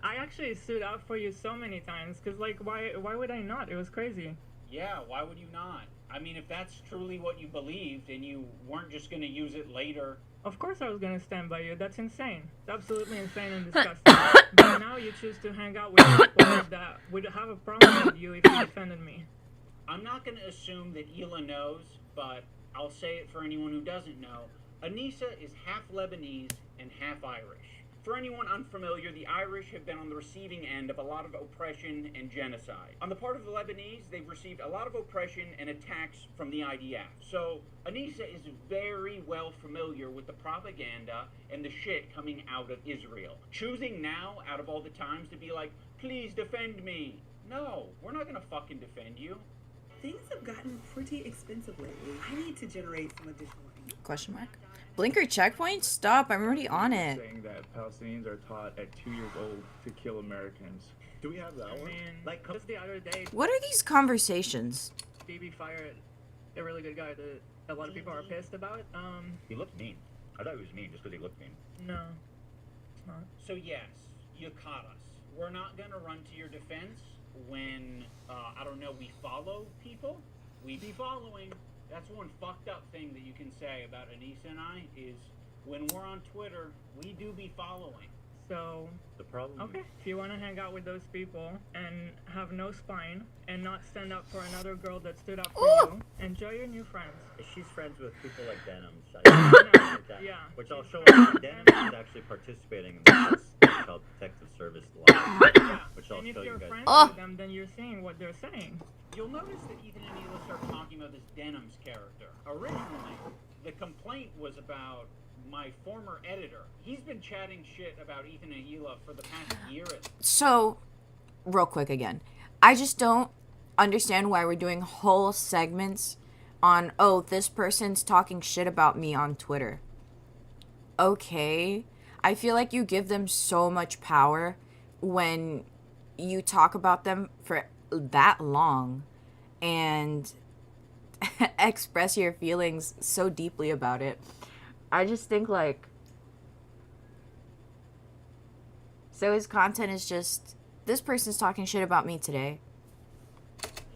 Speaker 8: I actually stood up for you so many times, cause like, why would I not? It was crazy.
Speaker 2: Yeah, why would you not? I mean, if that's truly what you believed and you weren't just going to use it later
Speaker 8: Of course I was gonna stand by you. That's insane. It's absolutely insane and disgusting. But now you choose to hang out with people that would have a problem with you if you defended me.
Speaker 2: I'm not going to assume that Hila knows, but I'll say it for anyone who doesn't know. Anissa is half Lebanese and half Irish. For anyone unfamiliar, the Irish have been on the receiving end of a lot of oppression and genocide. On the part of the Lebanese, they've received a lot of oppression and attacks from the IDF. So Anissa is very well familiar with the propaganda and the shit coming out of Israel. Choosing now, out of all the times, to be like, please defend me. No, we're not gonna fucking defend you.
Speaker 10: Things have gotten pretty expensive lately. I need to generate some additional income.
Speaker 1: Question mark? Blinker checkpoint? Stop, I'm already on it.
Speaker 12: Saying that Palestinians are taught at 2 years old to kill Americans.
Speaker 11: Do we have that
Speaker 8: I
Speaker 11: one?
Speaker 8: mean,
Speaker 3: Like,
Speaker 8: just the other day,
Speaker 1: What are these conversations?
Speaker 8: BB fired a really good guy that a lot of people are pissed about.
Speaker 3: He looked mean. I thought he was mean just because he looked mean.
Speaker 8: No, it's not.
Speaker 2: So yes, you caught us. We're not gonna run to your defense when, I don't know, we follow people. We be following. That's one fucked up thing that you can say about Anissa and I is when we're on Twitter, we do be following.
Speaker 8: So,
Speaker 3: The problem.
Speaker 8: okay, if you want to hang out with those people and have no spine and not stand up for another girl that stood up for you, enjoy your new friends.
Speaker 3: She's friends with people like Denims. Like that.
Speaker 8: Yeah.
Speaker 3: Which I'll show her. Denims is actually participating in this Child Protective Service live.
Speaker 8: Yeah.
Speaker 3: Which I'll
Speaker 8: And if
Speaker 3: show you
Speaker 8: you're
Speaker 3: guys.
Speaker 8: friends
Speaker 1: Oh.
Speaker 8: with them, then you're seeing what they're saying.
Speaker 2: You'll notice that Ethan and Hila start talking about this Denims character. Originally, the complaint was about my former editor. He's been chatting shit about Ethan and Hila for the past year.
Speaker 1: So, real quick again. I just don't understand why we're doing whole segments on, oh, this person's talking shit about me on Twitter. Okay. I feel like you give them so much power when you talk about them for that long and express your feelings so deeply about it. I just think like, so his content is just, this person's talking shit about me today.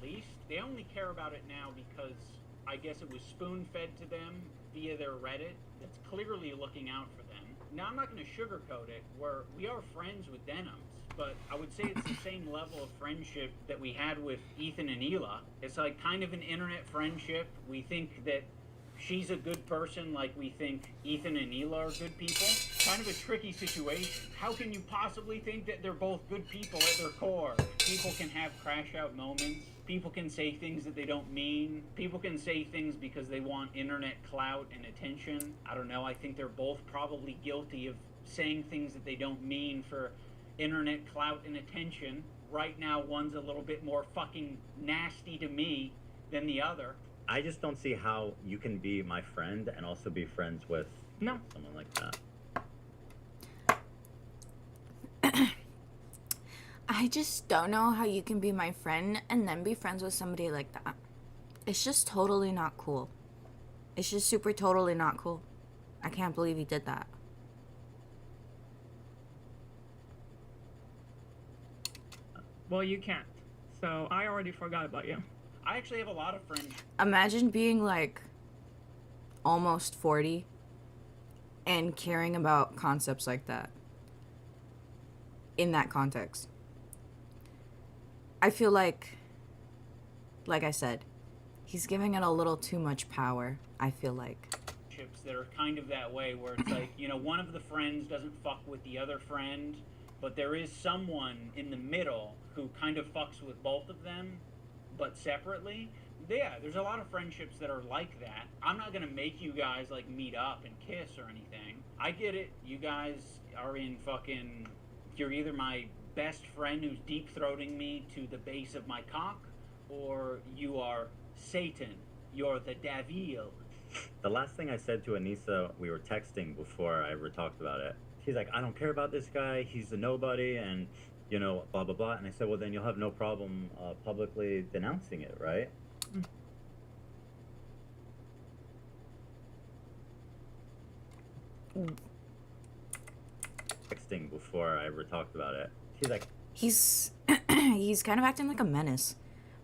Speaker 2: Least they only care about it now because I guess it was spoon-fed to them via their Reddit that's clearly looking out for them. Now I'm not going to sugarcoat it, where we are friends with Denims, but I would say it's the same level of friendship that we had with Ethan and Hila. It's like kind of an internet friendship. We think that she's a good person like we think Ethan and Hila are good people. Kind of a tricky situation. How can you possibly think that they're both good people at their core? People can have crash out moments. People can say things that they don't mean. People can say things because they want internet clout and attention. I don't know, I think they're both probably guilty of saying things that they don't mean for internet clout and attention. Right now, one's a little bit more fucking nasty to me than the other.
Speaker 3: I just don't see how you can be my friend and also be friends with someone like that.
Speaker 1: I just don't know how you can be my friend and then be friends with somebody like that. It's just totally not cool. It's just super totally not cool. I can't believe he did that.
Speaker 8: Well, you can't. So I already forgot about you.
Speaker 2: I actually have a lot of friends.
Speaker 1: Imagine being like almost 40 and caring about concepts like that in that context. I feel like I said, he's giving it a little too much power, I feel like.
Speaker 2: That are kind of that way, where it's like, you know, one of the friends doesn't fuck with the other friend, but there is someone in the middle who kind of fucks with both of them, but separately. Yeah, there's a lot of friendships that are like that. I'm not gonna make you guys like meet up and kiss or anything. I get it. You guys are in fucking, you're either my best friend who's deep throating me to the base of my cock, or you are Satan. You're the devil.
Speaker 3: The last thing I said to Anissa, we were texting before I ever talked about it. She's like, I don't care about this guy. He's a nobody, and, you know, blah, blah, blah. And I said, well, then you'll have no problem publicly denouncing it, right? Texting before I ever talked about it. She's like,
Speaker 1: He's kind of acting like a menace.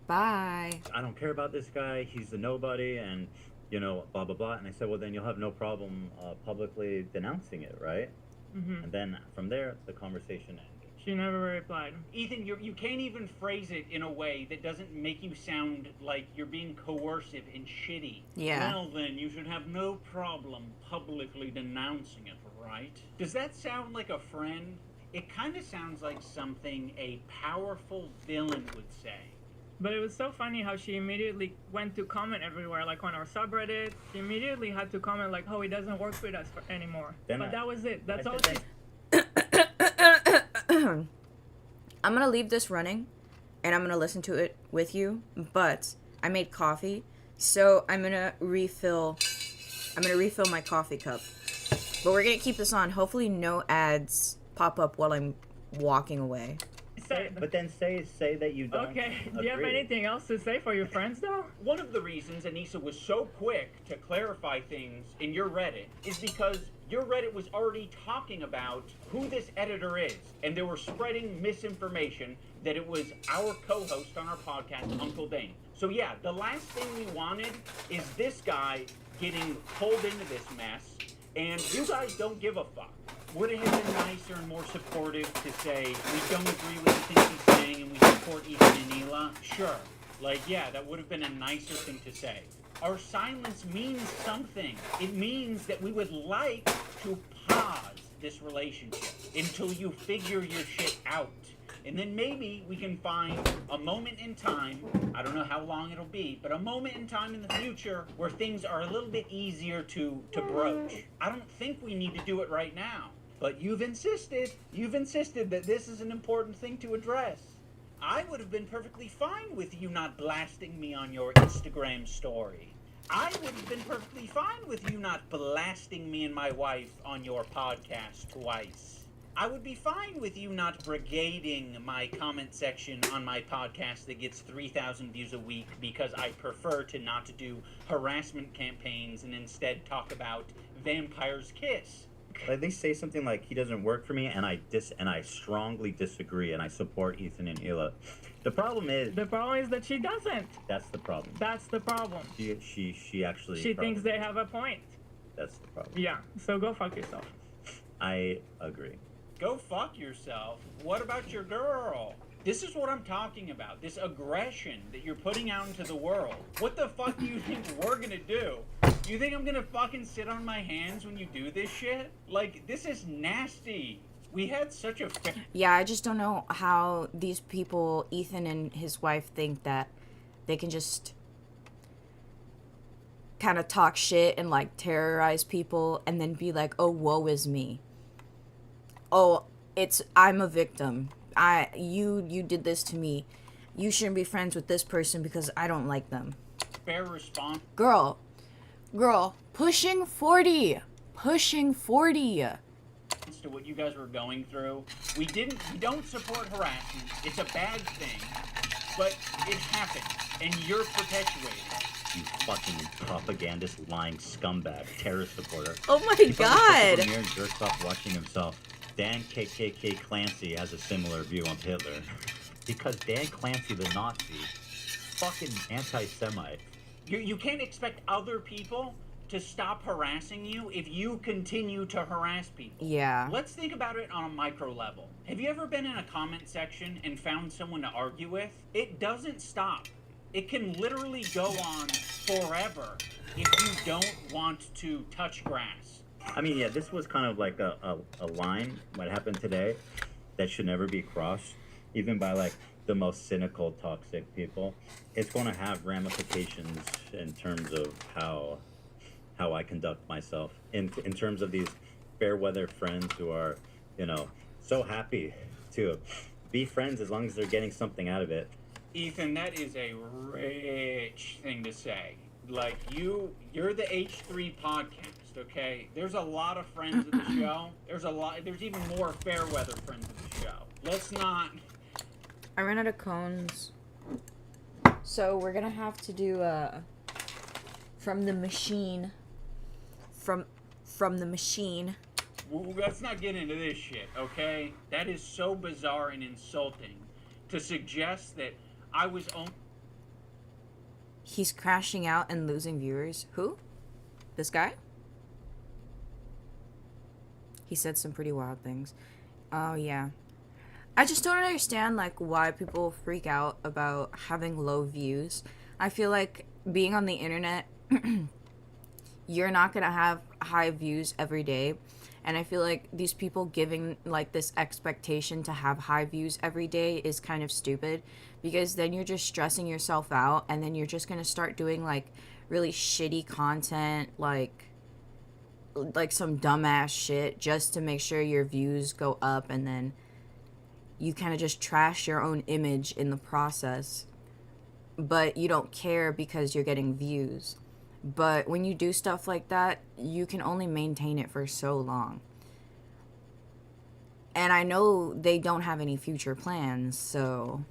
Speaker 1: Bye.
Speaker 3: I don't care about this guy. He's a nobody, and,
Speaker 13: you know, blah, blah, blah. And I said, well, then you'll have no problem publicly denouncing it, right?
Speaker 8: Mm-hmm.
Speaker 13: And then from there, the conversation ended.
Speaker 8: She never replied.
Speaker 2: Ethan, you can't even phrase it in a way that doesn't make you sound like you're being coercive and shitty.
Speaker 1: Yeah.
Speaker 2: Well, then, you should have no problem publicly denouncing it, right? Does that sound like a friend? It kind of sounds like something a powerful villain would say.
Speaker 8: But it was so funny how she immediately went to comment everywhere, like on our subreddit. She immediately had to comment like, "Oh, he doesn't work with us anymore."
Speaker 13: Then
Speaker 8: but that was it. That's all.
Speaker 1: I'm gonna leave this running, and I'm gonna listen to it with you. But I made coffee, so I'm gonna refill my coffee cup. But we're gonna keep this on. Hopefully, no ads pop up while I'm walking away.
Speaker 13: But then say that you don't.
Speaker 8: Okay. Do you have anything else to say for your friends, though?
Speaker 2: One of the reasons Anissa was so quick to clarify things in your Reddit is because your Reddit was already talking about who this editor is, and they were spreading misinformation that it was our co-host on our podcast, Uncle Dane. So yeah, the last thing we wanted is this guy getting pulled into this mess, and you guys don't give a fuck. Would it have been nicer and more supportive to say, we don't agree with the things he's saying and we support Ethan and Hila? Sure. Like, yeah, that would have been a nicer thing to say. Our silence means something. It means that we would like to pause this relationship until you figure your shit out. And then maybe we can find a moment in time, I don't know how long it'll be, but a moment in time in the future where things are a little bit easier to broach. I don't think we need to do it right now. But you've insisted that this is an important thing to address. I would have been perfectly fine with you not blasting me on your Instagram story. I would have been perfectly fine with you not blasting me and my wife on your podcast twice. I would be fine with you not brigading my comment section on my podcast that gets 3,000 views a week because I prefer to not do harassment campaigns and instead talk about Vampire's Kiss.
Speaker 13: At least say something like, he doesn't work for me, and I strongly disagree, and I support Ethan and Hila. The problem is
Speaker 8: that she doesn't.
Speaker 13: That's the problem.
Speaker 8: That's the problem.
Speaker 13: She actually.
Speaker 8: She thinks they have a point.
Speaker 13: That's the problem.
Speaker 8: Yeah. So go fuck yourself.
Speaker 13: I agree.
Speaker 2: Go fuck yourself. What about your girl? This is what I'm talking about. This aggression that you're putting out into the world. What the fuck do you think we're gonna do? You think I'm gonna fucking sit on my hands when you do this shit? Like, this is nasty. We had such a...
Speaker 1: Yeah, I just don't know how these people, Ethan and his wife, think that they can just kind of talk shit and, like, terrorize people and then be like, oh, woe is me. Oh, I'm a victim. You did this to me. You shouldn't be friends with this person because I don't like them.
Speaker 2: Fair response.
Speaker 1: Girl, pushing 40.
Speaker 2: To what you guys were going through. We don't support harassment. It's a bad thing, but it happened, and you're perpetuating it.
Speaker 13: You fucking propagandist, lying scumbag, terrorist supporter.
Speaker 1: Oh my God!
Speaker 13: He and jerks off watching himself. Dan KKK Clancy has a similar view on Hitler. Because Dan Clancy, the Nazi, fucking anti-Semite.
Speaker 2: You can't expect other people to stop harassing you if you continue to harass people.
Speaker 1: Yeah.
Speaker 2: Let's think about it on a micro level. Have you ever been in a comment section and found someone to argue with? It doesn't stop. It can literally go on forever if you don't want to touch grass.
Speaker 13: I mean, yeah, this was kind of like a line, what happened today, that should never be crossed, even by, like, the most cynical, toxic people. It's going to have ramifications in terms of how I conduct myself. In terms of these fair weather friends who are, you know, so happy to be friends as long as they're getting something out of it.
Speaker 2: Ethan, that is a rich thing to say. Like, you're the H3 podcast, okay? There's a lot of friends of the show. There's even more fair weather friends of the show. Let's not...
Speaker 1: I ran out of cones. So we're gonna have to do from the machine. From the machine.
Speaker 2: Let's not get into this shit, okay? That is so bizarre and insulting to suggest that I was
Speaker 1: he's crashing out and losing viewers. Who? This guy? He said some pretty wild things. Oh, yeah. I just don't understand, like, why people freak out about having low views. I feel like being on the internet, you're not gonna have high views every day. And I feel like these people giving, like, this expectation to have high views every day is kind of stupid. Because then you're just stressing yourself out. And then you're just gonna start doing, like, really shitty content, like some dumbass shit just to make sure your views go up, and then you kind of just trash your own image in the process, but you don't care because you're getting views. But when you do stuff like that, you can only maintain it for so long. And I know they don't have any future plans, so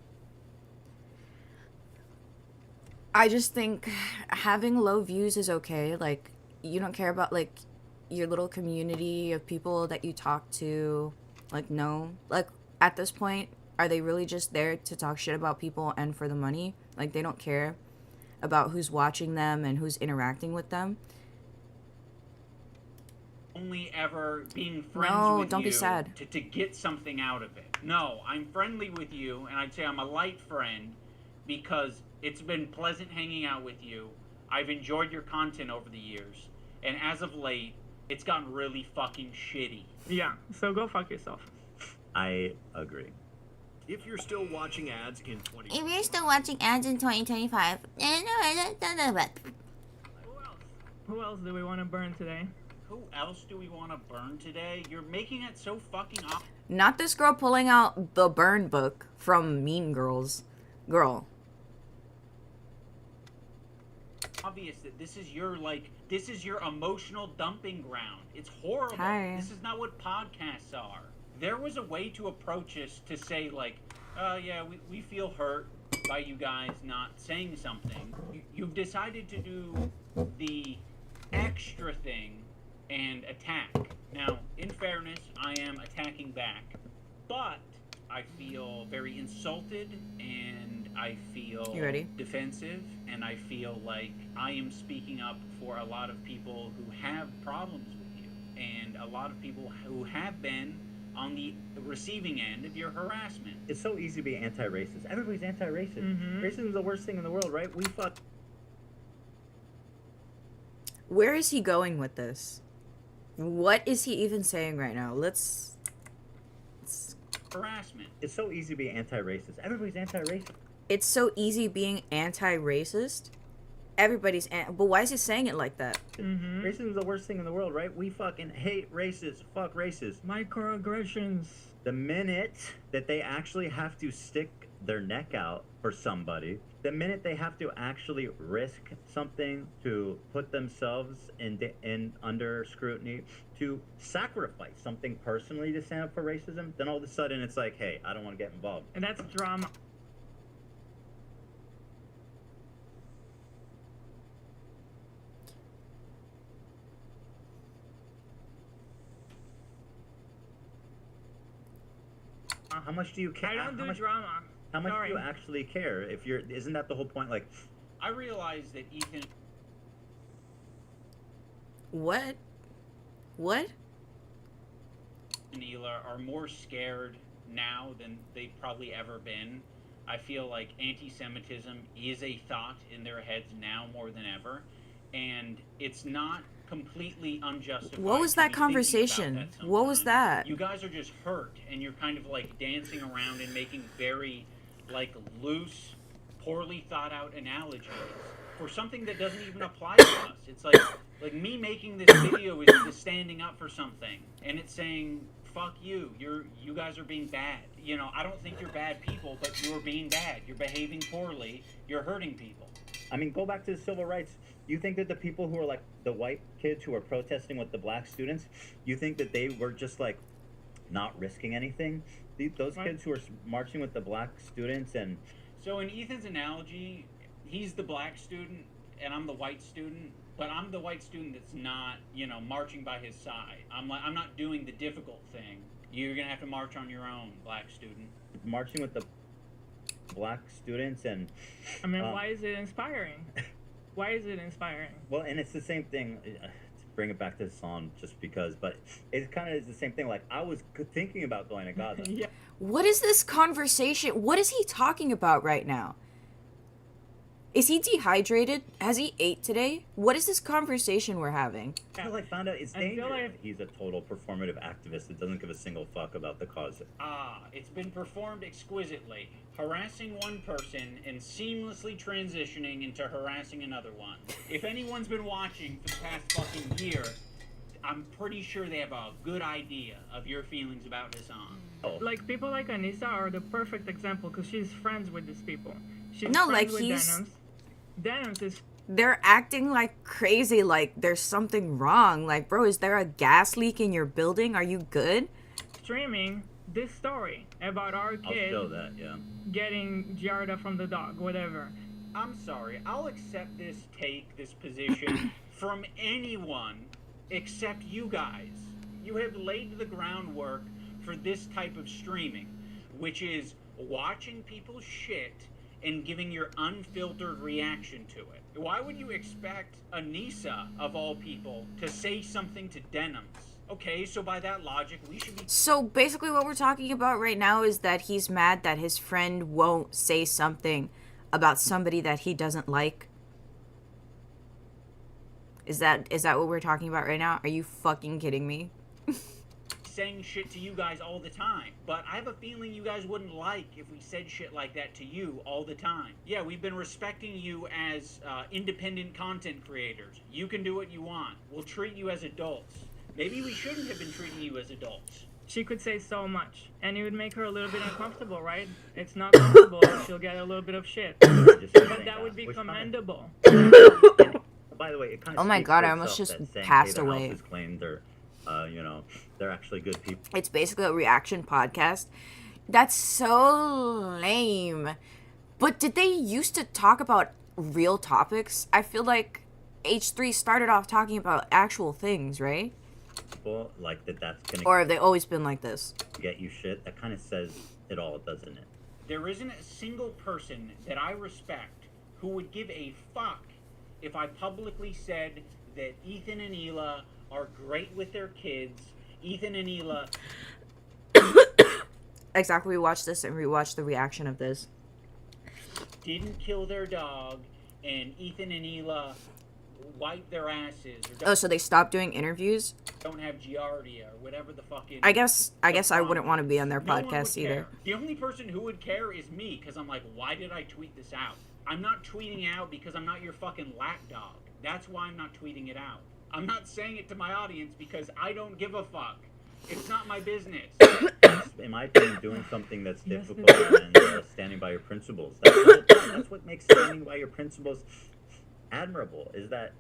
Speaker 1: I just think having low views is okay. Like, you don't care about, like, your little community of people that you talk to. Like, no. Like, at this point, are they really just there to talk shit about people and for the money? Like, they don't care about who's watching them and who's interacting with them.
Speaker 2: Only ever being friends
Speaker 1: No,
Speaker 2: with
Speaker 1: don't
Speaker 2: you
Speaker 1: be sad.
Speaker 2: To get something out of it. No, I'm friendly with you, and I'd say I'm a light friend because it's been pleasant hanging out with you. I've enjoyed your content over the years, and as of late, it's gotten really fucking shitty.
Speaker 8: Yeah, so go fuck yourself.
Speaker 13: I agree.
Speaker 14: If you're still watching ads in 20...
Speaker 1: If you're still watching ads in 2025...
Speaker 8: Who else do we want to burn today?
Speaker 2: Who else do we want to burn today? You're making it so fucking
Speaker 1: Not this girl pulling out the burn book from Mean Girls. Girl.
Speaker 2: obvious that this is your emotional dumping ground. It's horrible.
Speaker 1: Hi.
Speaker 2: This is not what podcasts are. There was a way to approach this to say, like, yeah, we feel hurt by you guys not saying something. You've decided to do the extra thing and attack. Now, in fairness, I am attacking back, but I feel very insulted, and I feel defensive, and I feel like I am speaking up for a lot of people who have problems with you, and a lot of people who have been on the receiving end of your harassment.
Speaker 13: It's so easy to be anti-racist. Everybody's anti-racist. Racism is the worst thing in the world, right? We fuck.
Speaker 1: Where is he going with this? What is he even saying right now? Let's
Speaker 2: harassment.
Speaker 13: It's so easy to be anti-racist. Everybody's anti-racist.
Speaker 1: It's so easy being anti-racist. Everybody's but why is he saying it like that?
Speaker 13: Racism is the worst thing in the world, right? We fucking hate racists. Fuck racists.
Speaker 8: Microaggressions.
Speaker 13: The minute that they actually have to stick their neck out for somebody, the minute they have to actually risk something to put themselves in under scrutiny, to sacrifice something personally to stand up for racism, then all of a sudden it's like, hey, I don't want to get involved.
Speaker 8: And that's drama.
Speaker 13: How much do you care?
Speaker 8: I don't do drama.
Speaker 13: How much do you actually care? If you're, isn't that the whole point? Like,
Speaker 2: I realize that Ethan.
Speaker 1: What? What?
Speaker 2: And Hila are more scared now than they've probably ever been. I feel like anti-Semitism is a thought in their heads now more than ever, and it's not completely unjustified.
Speaker 1: What was that conversation? What was that?
Speaker 2: You guys are just hurt, and you're kind of like dancing around and making very like loose, poorly thought out analogies for something that doesn't even apply to us. It's like me making this video is standing up for something, and it's saying, fuck you, you guys are being bad. You know, I don't think you're bad people, but you're being bad. You're behaving poorly. You're hurting people.
Speaker 13: I mean, go back to the civil rights. You think that the people who are like the white kids who are protesting with the black students, you think that they were just like not risking anything? Those kids who are marching with the black students and...
Speaker 2: So in Ethan's analogy, he's the black student and I'm the white student, but I'm the white student that's not, you know, marching by his side. I'm not doing the difficult thing. You're gonna have to march on your own, black student.
Speaker 13: Marching with the... black students and.
Speaker 8: I mean, why is it inspiring? Why is it inspiring?
Speaker 13: Well, and it's the same thing. To bring it back to the song, just because, but it kind of is the same thing. Like I was thinking about going to Gaza.
Speaker 8: Yeah.
Speaker 1: What is this conversation? What is he talking about right now? Is he dehydrated? Has he ate today? What is this conversation we're having?
Speaker 13: Until I found out it's
Speaker 8: I feel
Speaker 13: dangerous.
Speaker 8: like-
Speaker 13: He's a total performative activist that doesn't give a single fuck about the cause.
Speaker 2: It's been performed exquisitely, harassing one person and seamlessly transitioning into harassing another one. If anyone's been watching for the past fucking year, I'm pretty sure they have a good idea of your feelings about Hassan.
Speaker 8: Like, people like Anissa are the perfect example because she's friends with these people. She's
Speaker 1: No,
Speaker 8: friends
Speaker 1: like,
Speaker 8: with
Speaker 1: he's-
Speaker 8: Denims. Denims is
Speaker 1: They're acting like crazy, like there's something wrong. Like, bro, is there a gas leak in your building? Are you good?
Speaker 8: streaming this story about our
Speaker 13: I'll
Speaker 8: kid
Speaker 13: show that, yeah.
Speaker 8: getting Giarda from the dog, whatever.
Speaker 2: I'm sorry, I'll accept this this position from anyone except you guys. You have laid the groundwork for this type of streaming, which is watching people's shit and giving your unfiltered reaction to it. Why would you expect Anissa, of all people, to say something to Denims? Okay, so by that logic, we should be...
Speaker 1: So basically what we're talking about right now is that he's mad that his friend won't say something about somebody that he doesn't like. Is that what we're talking about right now? Are you fucking kidding me?
Speaker 2: saying shit to you guys all the time, but I have a feeling you guys wouldn't like if we said shit like that to you all the time. Yeah, we've been respecting you as independent content creators. You can do what you want. We'll treat you as adults. Maybe we shouldn't have been treating you as adults.
Speaker 8: She could say so much, and it would make her a little bit uncomfortable, right? It's not comfortable if she'll get a little bit of shit. But that would be commendable.
Speaker 13: By the way, it kind of
Speaker 1: Oh my
Speaker 13: speaks
Speaker 1: God,
Speaker 13: for
Speaker 1: I almost
Speaker 13: itself
Speaker 1: just
Speaker 13: that saying,
Speaker 1: passed
Speaker 13: hey, the
Speaker 1: away.
Speaker 13: House has claimed they're, they're actually good people.
Speaker 1: It's basically a reaction podcast. That's so lame. But did they used to talk about real topics? I feel like H3 started off talking about actual things, right?
Speaker 13: People like that's gonna.
Speaker 1: Or have they always been like this?
Speaker 13: Get you shit. That kind of says it all, doesn't it?
Speaker 2: There isn't a single person that I respect who would give a fuck if I publicly said that Ethan and Hila are great with their kids. Ethan and Hila...
Speaker 1: Exactly, we watched this and rewatched the reaction of this.
Speaker 2: didn't kill their dog, and Ethan and Hila wipe their asses. Or
Speaker 1: Oh, so they stopped doing interviews?
Speaker 2: don't have Giardia, or whatever the fucking...
Speaker 1: I guess I wouldn't want to be on their
Speaker 2: No one
Speaker 1: podcast
Speaker 2: would
Speaker 1: either.
Speaker 2: care. The only person who would care is me, because I'm like, why did I tweet this out? I'm not tweeting out because I'm not your fucking lapdog. That's why I'm not tweeting it out. I'm not saying it to my audience because I don't give a fuck. It's not my business.
Speaker 13: In my opinion, doing something that's difficult and standing by your principles. That's what makes standing by your principles admirable, is that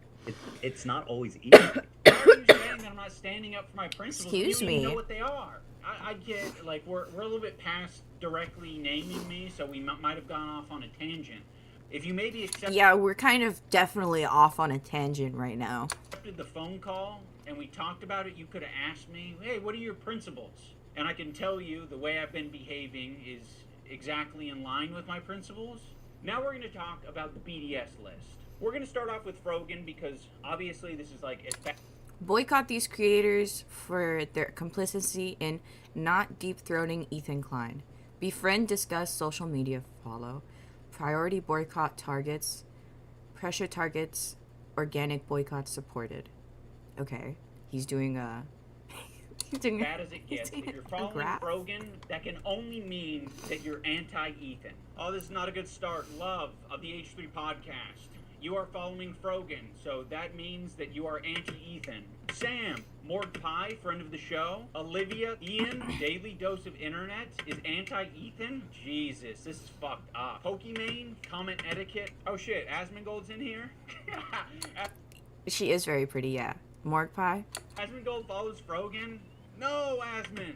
Speaker 13: it's not always easy.
Speaker 2: Why are you saying that I'm not standing up for my principles?
Speaker 1: Excuse
Speaker 2: You don't even
Speaker 1: me.
Speaker 2: know what they are. I get, like, we're a little bit past directly naming me, so we might have gone off on a tangent. If you maybe accepted
Speaker 1: Yeah, we're kind of definitely off on a tangent right now.
Speaker 2: the phone call and we talked about it, you could have asked me, hey, what are your principles? And I can tell you the way I've been behaving is exactly in line with my principles. Now we're going to talk about the BDS list. We're going to start off with Frogan because obviously this is like as bad.
Speaker 1: Boycott these creators for their complicity in not deep-throating Ethan Klein. Befriend, discuss, social media follow. Priority boycott targets. Pressure targets. Organic boycott supported. Okay. He's doing a... he's doing
Speaker 2: Bad as it gets. If you're following
Speaker 1: graph?
Speaker 2: Frogan, that can only mean that you're anti-Ethan. Oh, this is not a good start. Love of the H3 podcast. You are following Frogan, so that means that you are anti-Ethan. Sam, Morg Pie, friend of the show. Olivia, Ian, Daily Dose of Internet, is anti-Ethan? Jesus, this is fucked up. Pokimane, comment etiquette. Oh shit, Asmongold's in here?
Speaker 1: She is very pretty, yeah. Morg pie?
Speaker 2: Asmongold follows Frogan? No, Asmon!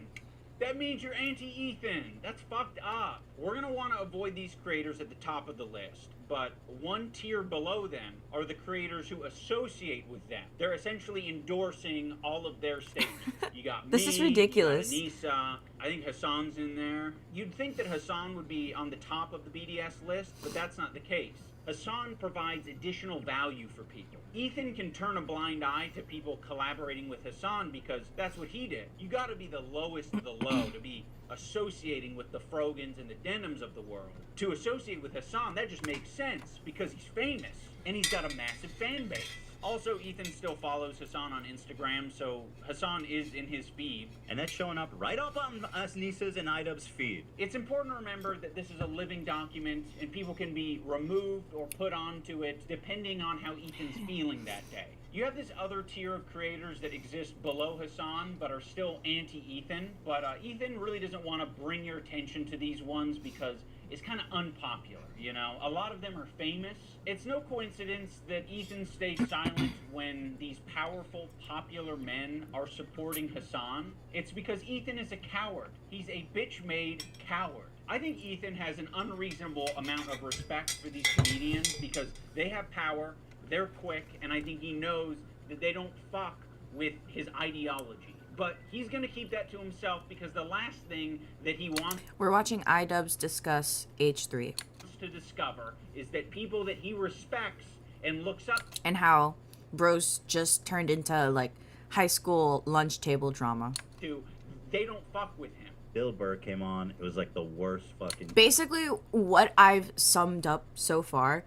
Speaker 2: That means you're anti-Ethan. That's fucked up. We're gonna want to avoid these creators at the top of the list, but one tier below them are the creators who associate with them. They're essentially endorsing all of their statements. You got
Speaker 1: This
Speaker 2: me,
Speaker 1: is ridiculous.
Speaker 2: You got Anissa, I think Hassan's in there. You'd think that Hassan would be on the top of the BDS list, but that's not the case. Hassan provides additional value for people. Ethan can turn a blind eye to people collaborating with Hassan because that's what he did. You gotta be the lowest of the low to be associating with the Frogans and the Denims of the world. To associate with Hassan, that just makes sense because he's famous and he's got a massive fan base. Also, Ethan still follows Hassan on Instagram, so Hassan is in his feed.
Speaker 13: And that's showing up right up on us Nissa's and IDubbbz's feed.
Speaker 2: It's important to remember that this is a living document, and people can be removed or put onto it depending on how Ethan's feeling that day. You have this other tier of creators that exist below Hassan but are still anti-Ethan, but Ethan really doesn't want to bring your attention to these ones because it's kind of unpopular, you know? A lot of them are famous. It's no coincidence that Ethan stayed silent when these powerful, popular men are supporting Hassan. It's because Ethan is a coward. He's a bitch-made coward. I think Ethan has an unreasonable amount of respect for these comedians because they have power, they're quick, and I think he knows that they don't fuck with his ideology. But he's going to keep that to himself because the last thing that he wants
Speaker 1: We're watching iDubbbz discuss H3
Speaker 2: to discover is that people that he respects and looks up
Speaker 1: and how bros just turned into like high school lunch table drama.
Speaker 2: to, they don't fuck with him.
Speaker 13: Bill Burr came on. It was like the worst fucking...
Speaker 1: Basically, what I've summed up so far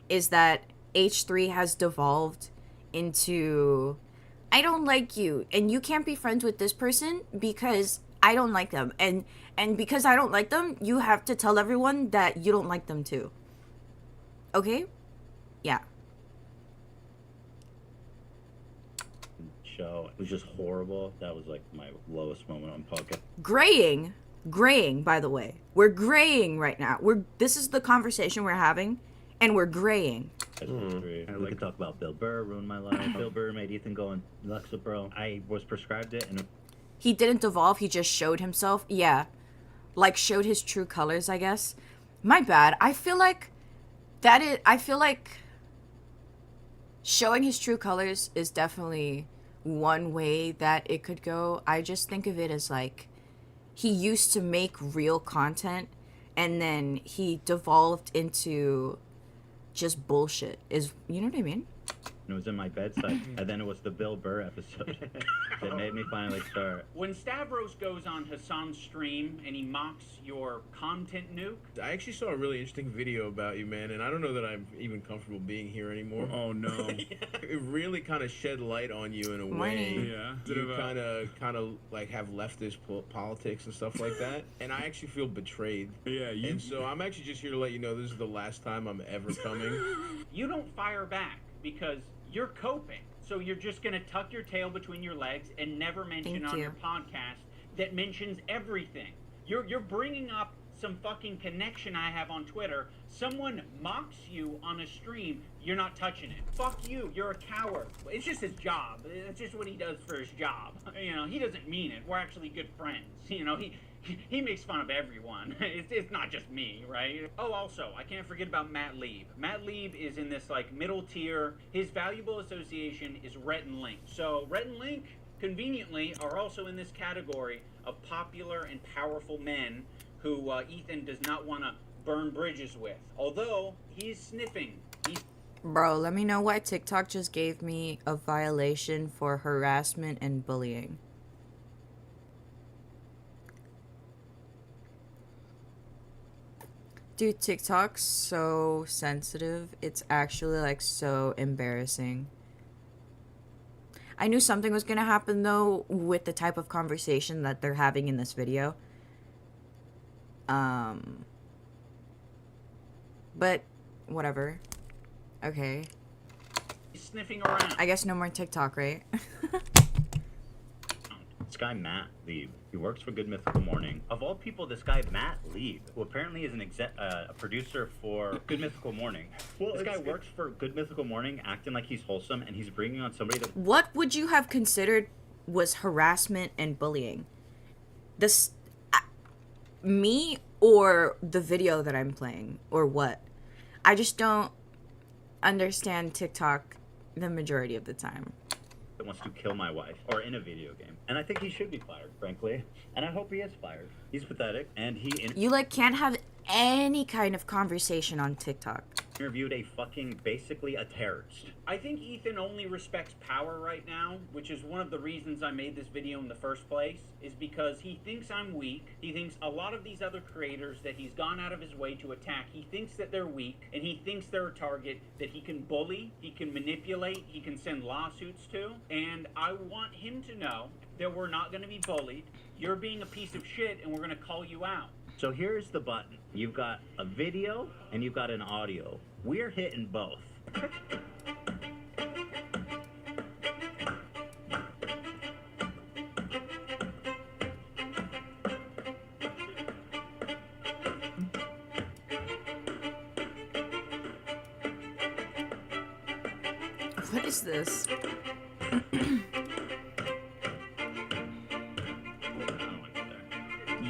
Speaker 1: is that H3 has devolved into, I don't like you, and you can't be friends with this person because I don't like them. And because I don't like them, you have to tell everyone that you don't like them too. Okay? Yeah.
Speaker 13: show. It was just horrible. That was like my lowest moment on podcast.
Speaker 1: Graying, by the way. We're graying right now. This is the conversation we're having, and we're graying.
Speaker 13: We could talk about Bill Burr, ruined my life. Bill Burr made Ethan go in Lexapro. I was prescribed it, and
Speaker 1: He didn't devolve, he just showed himself. Yeah. Like, showed his true colors, I guess. My bad. I feel like showing his true colors is definitely one way that it could go. I just think of it as like, he used to make real content, and then he devolved into just bullshit. You know what I mean?
Speaker 13: it was in my bedside. And then it was the Bill Burr episode that made me finally start.
Speaker 2: When Stavros goes on Hassan's stream and he mocks your content nuke,
Speaker 4: I actually saw a really interesting video about you, man, and I don't know that I'm even comfortable being here anymore.
Speaker 12: Oh no!
Speaker 4: It really kind of shed light on you in a way. Yeah, you kind of like have leftist politics and stuff like that, and I actually feel betrayed.
Speaker 12: Yeah,
Speaker 4: and so I'm actually just here to let you know this is the last time I'm ever coming.
Speaker 2: You don't fire back because you're coping. So you're just going to tuck your tail between your legs and never mention on your podcast that mentions everything. You're bringing up some fucking connection I have on Twitter. Someone mocks you on a stream, you're not touching it. Fuck you, you're a coward. It's just his job. It's just what he does for his job. You know, he doesn't mean it. We're actually good friends. You know, he makes fun of everyone. It's not just me, right? Oh, also, I can't forget about Matt Lieb. Matt Lieb is in this, like, middle tier. His valuable association is Rhett and Link. So, Rhett and Link, conveniently, are also in this category of popular and powerful men who Ethan does not want to burn bridges with. Although, he's sniffing.
Speaker 1: Bro, let me know why TikTok just gave me a violation for harassment and bullying. Dude, TikTok's so sensitive. It's actually, like, so embarrassing. I knew something was gonna happen, though, with the type of conversation that they're having in this video. But, whatever. Okay.
Speaker 2: He's sniffing around.
Speaker 1: I guess no more TikTok, right?
Speaker 13: This guy, Matt Lieb, he works for Good Mythical Morning. Of all people, this guy, Matt Lieb, who apparently is a producer for Good Mythical Morning. Well, this guy works for Good Mythical Morning, acting like he's wholesome, and he's bringing on somebody that...
Speaker 1: What would you have considered was harassment and bullying? me or the video that I'm playing or what? I just don't understand TikTok the majority of the time.
Speaker 13: That wants to kill my wife or in a video game. And I think he should be fired, frankly. And I hope he is fired. He's pathetic. And he
Speaker 1: You like can't have any kind of conversation on TikTok.
Speaker 13: interviewed a fucking, basically a terrorist.
Speaker 2: I think Ethan only respects power right now, which is one of the reasons I made this video in the first place, is because he thinks I'm weak. He thinks a lot of these other creators that he's gone out of his way to attack, he thinks that they're weak, and he thinks they're a target that he can bully, he can manipulate, he can send lawsuits to, and I want him to know that we're not going to be bullied. You're being a piece of shit, and we're going to call you out.
Speaker 13: So here's the button. You've got a video and you've got an audio. We're hitting both.
Speaker 1: What is this?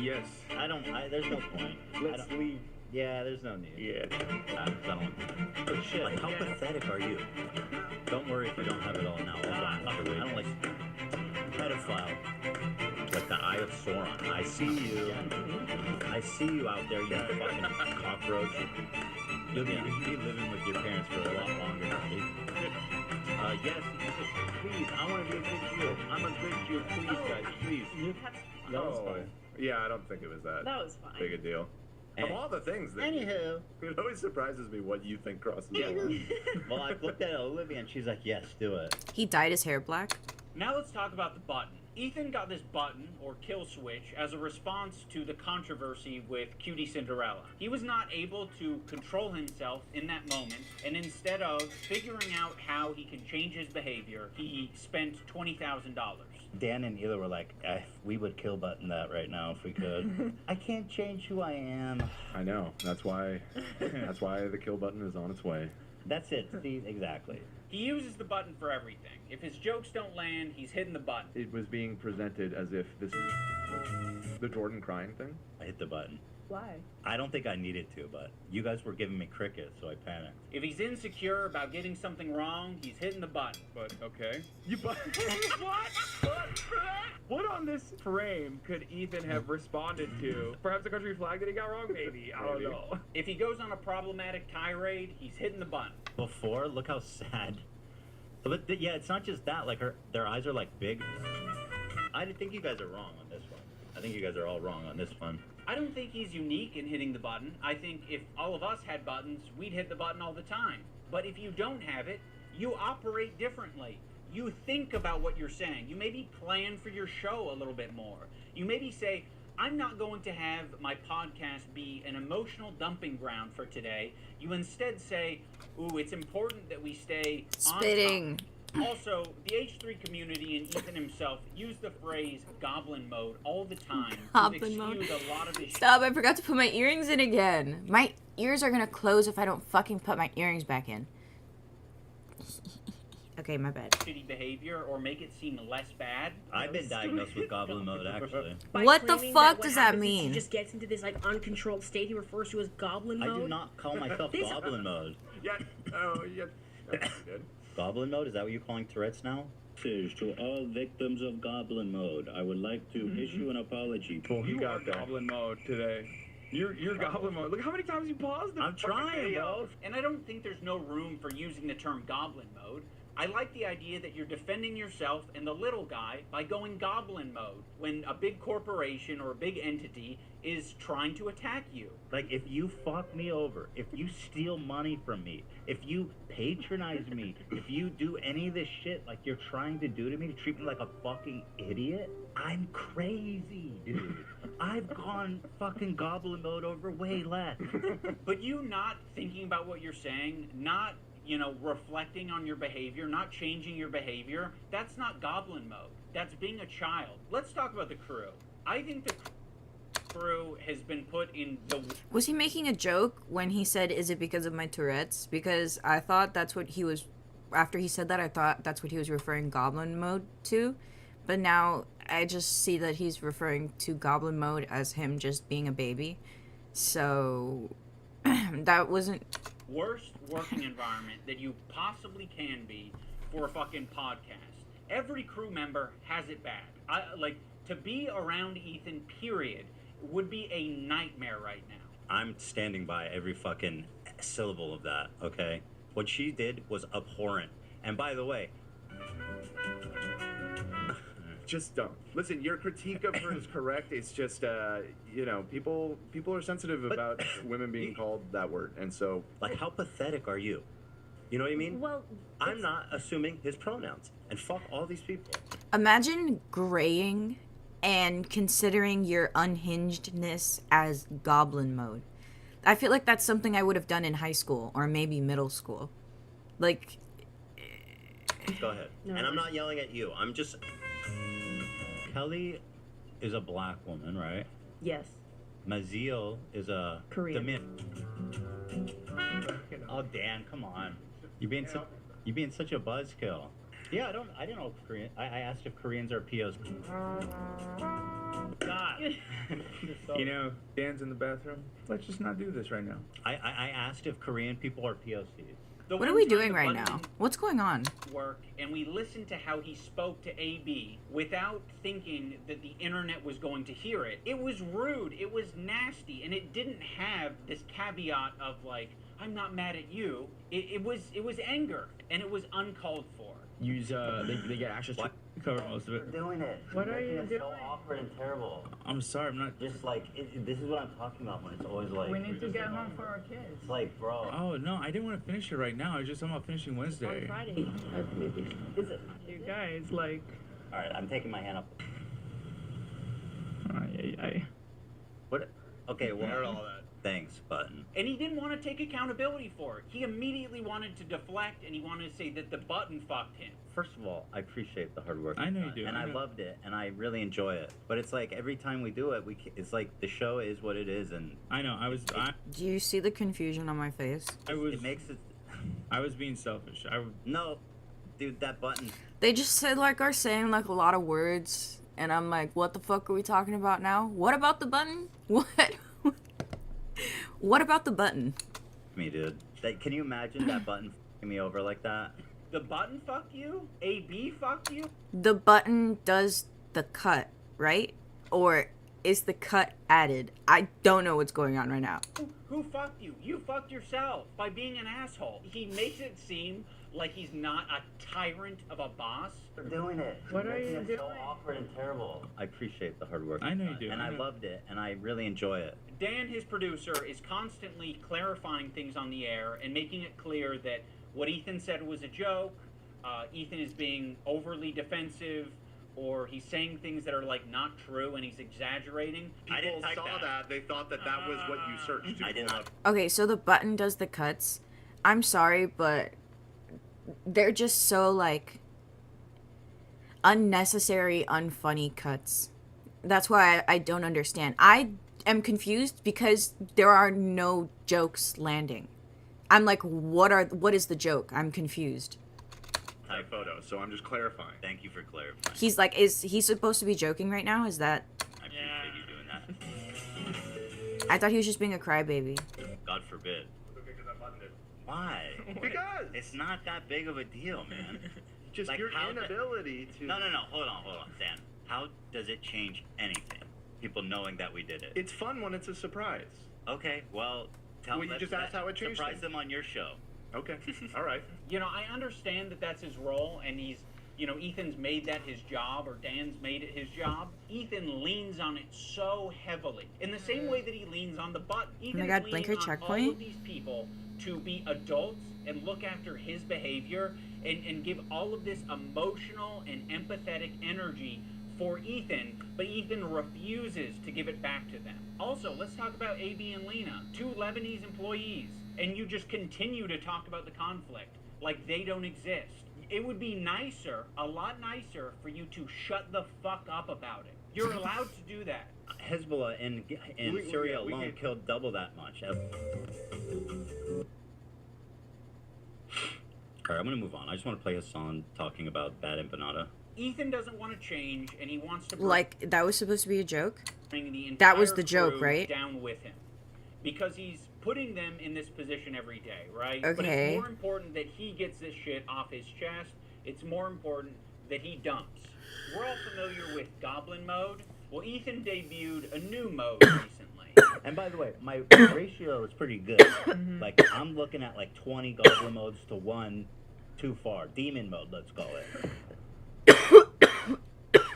Speaker 12: Yes.
Speaker 13: There's no point.
Speaker 12: Let's leave.
Speaker 13: Yeah, there's no need.
Speaker 12: Yeah.
Speaker 13: I don't. But shit, like, how pathetic are you? Don't worry if you don't have it all now. I don't like pedophile. Like the Eye of Sauron. I see you. I see you out there, you fucking cockroach. You'll be living with your parents for a lot longer than me. Yes, please, I want to be a good Jew. I'm a good Jew. Please, guys, please.
Speaker 11: That was fine. Yeah, I don't think it was that
Speaker 5: was fine.
Speaker 11: big a deal. Of all the things that
Speaker 13: Anywho.
Speaker 11: it always surprises me what you think crosses the line.
Speaker 13: Well, I looked at Olivia and she's like, yes, do it.
Speaker 1: He dyed his hair black.
Speaker 2: Now let's talk about the button. Ethan got this button, or kill switch, as a response to the controversy with Cutie Cinderella. He was not able to control himself in that moment, and instead of figuring out how he can change his behavior, he spent $20,000.
Speaker 13: Dan and Hila were like, we would kill button that right now if we could. I can't change who I am.
Speaker 11: I know. That's why the kill button is on its way.
Speaker 13: That's it. See, exactly.
Speaker 2: He uses the button for everything. If his jokes don't land, he's hitting the button.
Speaker 12: It was being presented as if this the Jordan crying thing.
Speaker 13: I hit the button.
Speaker 5: Why?
Speaker 13: I don't think I needed to, but you guys were giving me crickets, so I panicked.
Speaker 2: If he's insecure about getting something wrong, he's hitting the button.
Speaker 12: But okay. What on this frame could Ethan have responded to? Perhaps the country flag that he got wrong? Maybe. I don't know.
Speaker 2: If he goes on a problematic tirade, he's hitting the button.
Speaker 13: Before, look how sad. But yeah, it's not just that. Like their eyes are like big. I think you guys are wrong on this one. I think you guys are all wrong on this one.
Speaker 2: I don't think he's unique in hitting the button. I think if all of us had buttons, we'd hit the button all the time. But if you don't have it, you operate differently. You think about what you're saying. You maybe plan for your show a little bit more. You maybe say, I'm not going to have my podcast be an emotional dumping ground for today. You instead say, ooh, it's important that we stay
Speaker 1: Spitting.
Speaker 2: on top. Also, the H3 community and Ethan himself use the phrase goblin mode all the time
Speaker 1: Goblin
Speaker 2: to
Speaker 1: mode.
Speaker 2: excuse a lot of his
Speaker 1: Stop, I forgot to put my earrings in again. My ears are gonna close if I don't fucking put my earrings back in. Okay, my bad.
Speaker 2: shitty behavior or make it seem less bad.
Speaker 13: I've been diagnosed with goblin mode, actually.
Speaker 5: By
Speaker 1: What the
Speaker 5: claiming
Speaker 1: fuck
Speaker 5: what
Speaker 1: does that
Speaker 5: happens is
Speaker 1: mean?
Speaker 5: He just gets into this like uncontrolled state he refers to as goblin
Speaker 13: I
Speaker 5: mode.
Speaker 13: do not call myself
Speaker 5: This-
Speaker 13: goblin mode.
Speaker 11: Yeah. Oh, yeah. That's good.
Speaker 13: Goblin mode? Is that what you're calling Tourette's now? To all victims of goblin mode, I would like to issue an apology.
Speaker 12: You got goblin mode today. You're goblin mode. Look how many times you paused the
Speaker 13: I'm
Speaker 12: fucking
Speaker 13: trying,
Speaker 12: video.
Speaker 13: bro.
Speaker 2: And I don't think there's no room for using the term goblin mode. I like the idea that you're defending yourself and the little guy by going goblin mode when a big corporation or a big entity is trying to attack you.
Speaker 13: Like, if you fuck me over, if you steal money from me, if you patronize me, if you do any of this shit like you're trying to do to me, to treat me like a fucking idiot, I'm crazy, dude. I've gone fucking goblin mode over way less.
Speaker 2: But you not thinking about what you're saying, not, reflecting on your behavior, not changing your behavior, that's not goblin mode. That's being a child. Let's talk about the crew. I think the crew has been put in the...
Speaker 1: Was he making a joke when he said, is it because of my Tourette's? Because I thought that's what he was... After he said that, I thought that's what he was referring goblin mode to. but now I just see that he's referring to Goblin Mode as him just being a baby. So that wasn't
Speaker 2: Worst working environment that you possibly can be for a fucking podcast. Every crew member has it bad. To be around Ethan, period, would be a nightmare right now.
Speaker 13: I'm standing by every fucking syllable of that, okay? What she did was abhorrent. And by the way,
Speaker 11: Just don't. Listen, your critique of her is correct. It's just, people are sensitive about women being called that word, and so.
Speaker 13: like, how pathetic are you? You know what I mean?
Speaker 7: Well,
Speaker 13: I'm not assuming his pronouns. And fuck all these people.
Speaker 1: imagine graying and considering your unhingedness as Goblin Mode. I feel like that's something I would have done in high school or maybe middle school. Like,
Speaker 13: Go ahead.
Speaker 7: No,
Speaker 13: And I'm
Speaker 7: no.
Speaker 13: not yelling at you. I'm just. Kelly is a black woman, right?
Speaker 7: Yes.
Speaker 13: Maziel is a
Speaker 7: Korean.
Speaker 13: Oh, Dan, come on. You're being such a buzzkill. Yeah, I didn't know Korean. I asked if Koreans are POs. God.
Speaker 6: You know, Dan's in the bathroom. Let's just not do this right now.
Speaker 13: I asked if Korean people are POCs.
Speaker 2: The
Speaker 1: what are
Speaker 2: one
Speaker 1: we
Speaker 2: time
Speaker 1: doing
Speaker 2: the
Speaker 1: right
Speaker 2: button
Speaker 1: now? What's going on?
Speaker 2: didn't work, and we listened to how he spoke to AB without thinking that the internet was going to hear it. It was rude, it was nasty, and it didn't have this caveat of like, I'm not mad at you. It was anger, and it was uncalled for.
Speaker 6: Use they get access to cover most of it.
Speaker 13: Doing it.
Speaker 8: What are you doing?
Speaker 13: So awkward and terrible.
Speaker 6: I'm sorry, I'm not.
Speaker 13: Just like this is what I'm talking about when it's always like.
Speaker 8: We need to get home for our kids.
Speaker 13: It's like, bro.
Speaker 6: Oh no, I didn't want to finish it right now. I was just talking about finishing Wednesday.
Speaker 7: On Friday.
Speaker 13: Is it?
Speaker 8: You guys, like,
Speaker 13: All right, I'm taking my hand up. What? Okay, well,
Speaker 4: Heard all that.
Speaker 13: thanks, button.
Speaker 2: And he didn't want to take accountability for it. He immediately wanted to deflect, and he wanted to say that the button fucked him.
Speaker 13: First of all, I appreciate the hard work.
Speaker 6: I know
Speaker 13: you've
Speaker 6: you do,
Speaker 13: done, and
Speaker 6: I
Speaker 13: I
Speaker 6: know.
Speaker 13: loved it, and I really enjoy it. But it's like every time we do it, it's like the show is what it is, and
Speaker 6: I know.
Speaker 1: Do you see the confusion on my face?
Speaker 13: it makes it.
Speaker 6: I was being selfish.
Speaker 13: No, dude, that button.
Speaker 1: They just said are saying a lot of words, and I'm like, what the fuck are we talking about now? What about the button? What? What about the button?
Speaker 13: Me, dude. Can you imagine that button f***ing me over like that?
Speaker 2: The button fucked you? AB fucked you?
Speaker 1: The button does the cut, right? Or is the cut added? I don't know what's going on right now.
Speaker 2: Who fucked you? You fucked yourself by being an asshole. He makes it seem like he's not a tyrant of a boss.
Speaker 13: For doing it.
Speaker 8: What are you doing?
Speaker 13: So awkward and terrible. I appreciate the hard work.
Speaker 6: I know
Speaker 13: you've
Speaker 6: you
Speaker 13: done,
Speaker 6: do,
Speaker 13: and
Speaker 6: I
Speaker 13: I
Speaker 6: know.
Speaker 13: loved it, and I really enjoy it.
Speaker 2: Dan, his producer, is constantly clarifying things on the air and making it clear that what Ethan said was a joke. Ethan is being overly defensive, or he's saying things that are not true, and he's exaggerating.
Speaker 11: People saw that. They thought that was what you searched.
Speaker 13: I did not.
Speaker 1: Okay, so the button does the cuts. I'm sorry, but they're just so unnecessary, unfunny cuts. That's why I don't understand. I am confused because there are no jokes landing. I'm like, what is the joke? I'm confused.
Speaker 11: My photo, so I'm just clarifying.
Speaker 13: Thank you for clarifying.
Speaker 1: He's like, is he supposed to be joking right now? Is that?
Speaker 13: I appreciate you doing that.
Speaker 1: I thought he was just being a crybaby.
Speaker 13: God forbid. Why?
Speaker 11: Because
Speaker 13: it's not that big of a deal, man.
Speaker 11: just
Speaker 13: Like,
Speaker 11: your
Speaker 13: how
Speaker 11: inability to.
Speaker 13: No. Hold on, Dan. How does it change anything? People knowing that we did it.
Speaker 11: It's fun when it's a surprise.
Speaker 13: Okay, well,
Speaker 11: Well, you just asked how it changed
Speaker 13: Surprise
Speaker 11: things.
Speaker 13: them on your show.
Speaker 11: Okay, all right.
Speaker 2: I understand that that's his role, and he's, Ethan's made that his job, or Dan's made it his job. Ethan leans on it so heavily, in the same way that he leans on the button. Ethan's
Speaker 1: God,
Speaker 2: leaning
Speaker 1: blinker
Speaker 2: on all
Speaker 1: checkpoint?
Speaker 2: of these people to be adults and look after his behavior and give all of this emotional and empathetic energy for Ethan, but Ethan refuses to give it back to them. Also, let's talk about AB and Lena, two Lebanese employees, and you just continue to talk about the conflict like they don't exist. It would be nicer, a lot nicer, for you to shut the fuck up about it. You're allowed to do that.
Speaker 13: Hezbollah in Syria alone killed double that much. Alright, I'm gonna move on. I just want to play a song talking about bad empanada.
Speaker 2: Ethan doesn't want to change, and he wants to bring
Speaker 1: Like, that was supposed to be a joke?
Speaker 2: the
Speaker 1: That was
Speaker 2: entire
Speaker 1: the joke,
Speaker 2: crew
Speaker 1: right?
Speaker 2: down with him. Because he's putting them in this position every day, right? But
Speaker 1: Okay.
Speaker 2: it's more important that he gets this shit off his chest. It's more important that he dumps. We're all familiar with Goblin Mode. Well, Ethan debuted a new mode recently.
Speaker 13: And by the way, my ratio is pretty good. Like, I'm looking at like 20 goblin modes to 1 too far. Demon mode, let's call it.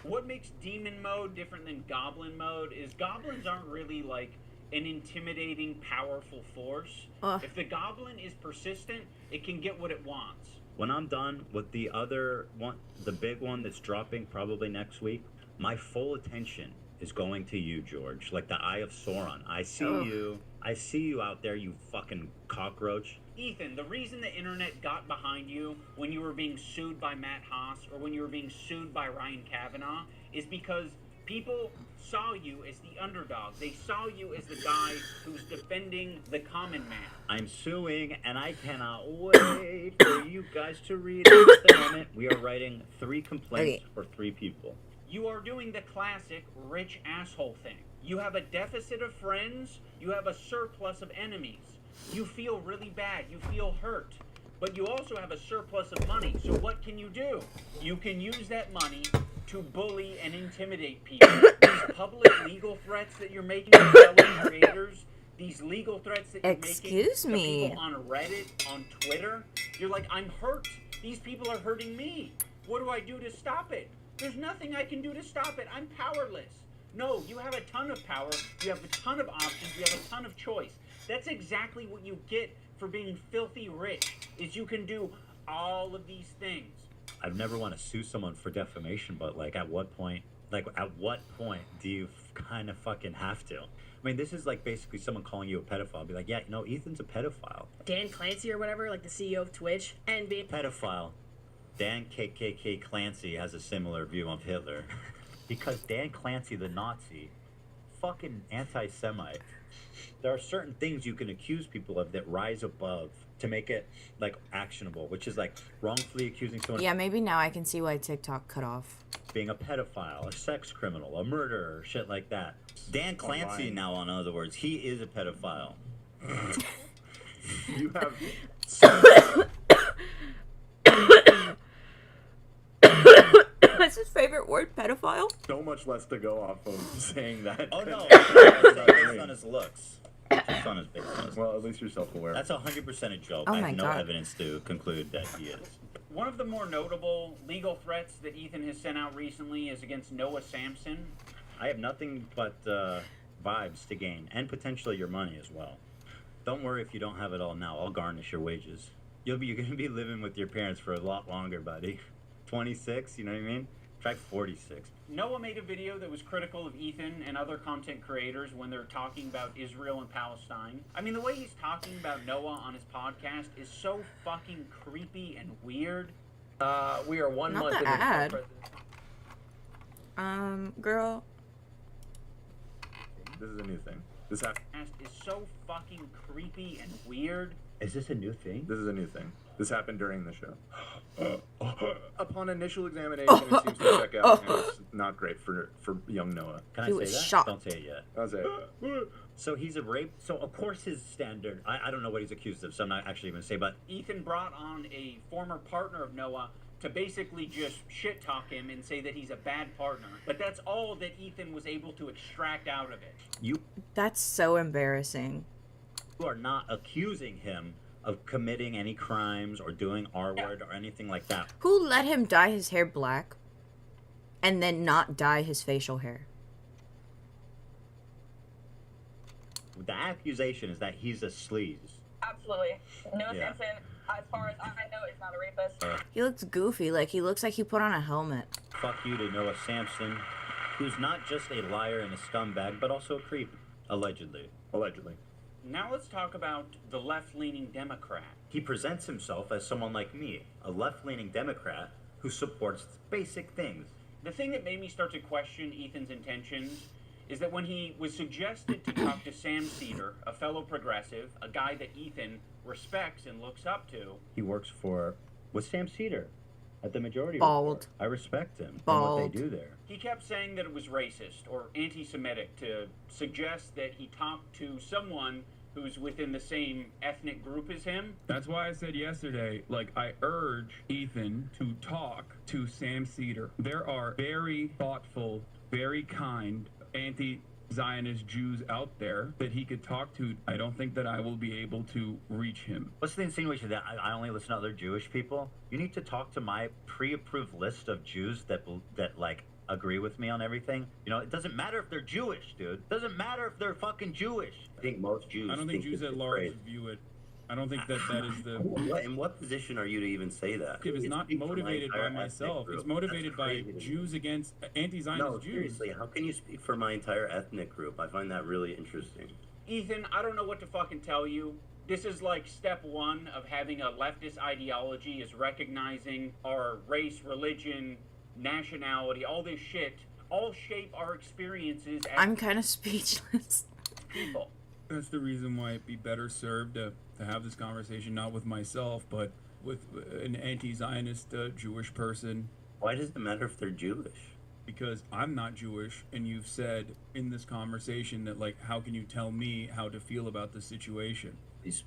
Speaker 2: What makes Demon Mode different than Goblin Mode is goblins aren't really like an intimidating, powerful force.
Speaker 1: Ugh.
Speaker 2: If the goblin is persistent, it can get what it wants.
Speaker 13: When I'm done with the other one, the big one that's dropping probably next week, my full attention is going to you, George. Like the Eye of Sauron. I see
Speaker 1: Ugh.
Speaker 13: you. I see you out there, you fucking cockroach.
Speaker 2: Ethan, the reason the internet got behind you when you were being sued by Matt Haas or when you were being sued by Ryan Kavanaugh is because people saw you as the underdog. They saw you as the guy who's defending the common man.
Speaker 13: I'm suing, and I cannot wait for you guys to read it. At the moment, we are writing 3 complaints for 3 people.
Speaker 2: You are doing the classic rich asshole thing. You have a deficit of friends, you have a surplus of enemies. You feel really bad, you feel hurt, but you also have a surplus of money. So what can you do? You can use that money to bully and intimidate people. These public legal threats that you're making to fellow creators, these legal threats that you're
Speaker 1: Excuse
Speaker 2: making
Speaker 1: me.
Speaker 2: to people on Reddit, on Twitter, you're like, I'm hurt. These people are hurting me. What do I do to stop it? There's nothing I can do to stop it. I'm powerless. No, you have a ton of power. You have a ton of options. You have a ton of choice. That's exactly what you get for being filthy rich, is you can do all of these things.
Speaker 13: I'd never want to sue someone for defamation, but like at what point do you kind of fucking have to? I mean, this is like basically someone calling you a pedophile. I'd be like, yeah, you know, Ethan's a pedophile.
Speaker 5: Dan Clancy or whatever, like the CEO of Twitch, and being
Speaker 13: Pedophile. Dan KKK Clancy has a similar view of Hitler. Because Dan Clancy, the Nazi, fucking anti-Semite. There are certain things you can accuse people of that rise above to make it like actionable, which is like wrongfully accusing someone
Speaker 1: Yeah, maybe now I can see why TikTok cut off.
Speaker 13: of being a pedophile, a sex criminal, a murderer, shit like that. Dan Clancy
Speaker 11: Online.
Speaker 13: now, in other words, he is a pedophile.
Speaker 11: You have
Speaker 1: That's his favorite word, pedophile?
Speaker 11: so much less to go off of saying that.
Speaker 13: Oh no, it's based on his looks. It's on his based on his
Speaker 11: Well, at least you're self-aware.
Speaker 13: That's 100% a joke.
Speaker 1: Oh
Speaker 13: I
Speaker 1: my
Speaker 13: have no
Speaker 1: God.
Speaker 13: evidence to conclude that he is.
Speaker 2: One of the more notable legal threats that Ethan has sent out recently is against Noah Sampson.
Speaker 13: I have nothing but vibes to gain, and potentially your money as well. Don't worry if you don't have it all now. I'll garnish your wages. You're going to be living with your parents for a lot longer, buddy. 26, you know what I mean? Try 46.
Speaker 2: Noah made a video that was critical of Ethan and other content creators when they're talking about Israel and Palestine. I mean, the way he's talking about Noah on his podcast is so fucking creepy and weird.
Speaker 12: We are 1
Speaker 1: Not
Speaker 12: month
Speaker 1: the
Speaker 12: into
Speaker 1: ad.
Speaker 12: President.
Speaker 1: Girl.
Speaker 11: This is a new thing. This
Speaker 2: Is so fucking creepy and weird.
Speaker 13: Is this a new thing?
Speaker 11: This is a new thing. This happened during the show. Upon initial examination, it seems to check out, and it's not great for young Noah.
Speaker 13: Can I
Speaker 1: He
Speaker 13: say
Speaker 1: was
Speaker 13: that?
Speaker 1: shocked.
Speaker 13: Don't say it yet.
Speaker 11: I'll say it.
Speaker 13: So he's a rape. So of course his standard. I don't know what he's accused of, so I'm not actually going to say. But
Speaker 2: Ethan brought on a former partner of Noah to basically just shit talk him and say that he's a bad partner. But that's all that Ethan was able to extract out of it.
Speaker 13: you
Speaker 1: That's so embarrassing.
Speaker 13: are not accusing him of committing any crimes or doing R-word or anything like that.
Speaker 1: Who let him dye his hair black and then not dye his facial hair?
Speaker 13: The accusation is that he's a sleaze.
Speaker 15: Absolutely. Noah
Speaker 13: Yeah.
Speaker 15: Sampson, as far as I know, is not a rapist.
Speaker 1: He looks goofy. Like, he looks like he put on a helmet.
Speaker 13: Fuck you to Noah Sampson, who's not just a liar and a scumbag, but also a creep, allegedly.
Speaker 11: Allegedly.
Speaker 2: Now let's talk about the left-leaning Democrat.
Speaker 13: He presents himself as someone like me, a left-leaning Democrat who supports basic things.
Speaker 2: The thing that made me start to question Ethan's intentions is that when he was suggested to talk to Sam Cedar, a fellow progressive, a guy that Ethan respects and looks up to,
Speaker 13: He works with Sam Cedar. at the Majority
Speaker 1: Bald.
Speaker 13: Report. I respect him and what
Speaker 1: Bald.
Speaker 13: they do there.
Speaker 2: He kept saying that it was racist or anti-Semitic to suggest that he talked to someone who's within the same ethnic group as him.
Speaker 6: That's why I said yesterday, like, I urge Ethan to talk to Sam Cedar. There are very thoughtful, very kind anti-Zionist Jews out there that he could talk to. I don't think that I will be able to reach him.
Speaker 16: What's the insinuation that I only listen to other Jewish people? You need to talk to my pre-approved list of Jews that like agree with me on everything. You know, it doesn't matter if they're Jewish, dude. It doesn't matter if they're fucking Jewish.
Speaker 9: I think most Jews.
Speaker 6: I don't think Jews
Speaker 9: this
Speaker 6: at
Speaker 9: is
Speaker 6: large
Speaker 9: crazy.
Speaker 6: view it. I don't think that is the...
Speaker 9: In what position are you to even say that?
Speaker 6: It is not
Speaker 9: Speak for my
Speaker 6: motivated by
Speaker 9: entire ethnic
Speaker 6: myself.
Speaker 9: group.
Speaker 6: It's motivated
Speaker 9: That's
Speaker 6: by
Speaker 9: crazy to me.
Speaker 6: Jews against anti-Zionist
Speaker 9: No,
Speaker 6: Jews.
Speaker 9: seriously, how can you speak for my entire ethnic group? I find that really interesting.
Speaker 2: Ethan, I don't know what to fucking tell you. This is like step one of having a leftist ideology, is recognizing our race, religion, nationality, all this shit, all shape our experiences as
Speaker 1: I'm kind of speechless.
Speaker 2: people.
Speaker 6: That's the reason why it'd be better served to have this conversation not with myself, but with an anti-Zionist Jewish person.
Speaker 9: Why does it matter if they're Jewish?
Speaker 6: Because I'm not Jewish, and you've said in this conversation that, like, how can you tell me how to feel about the situation?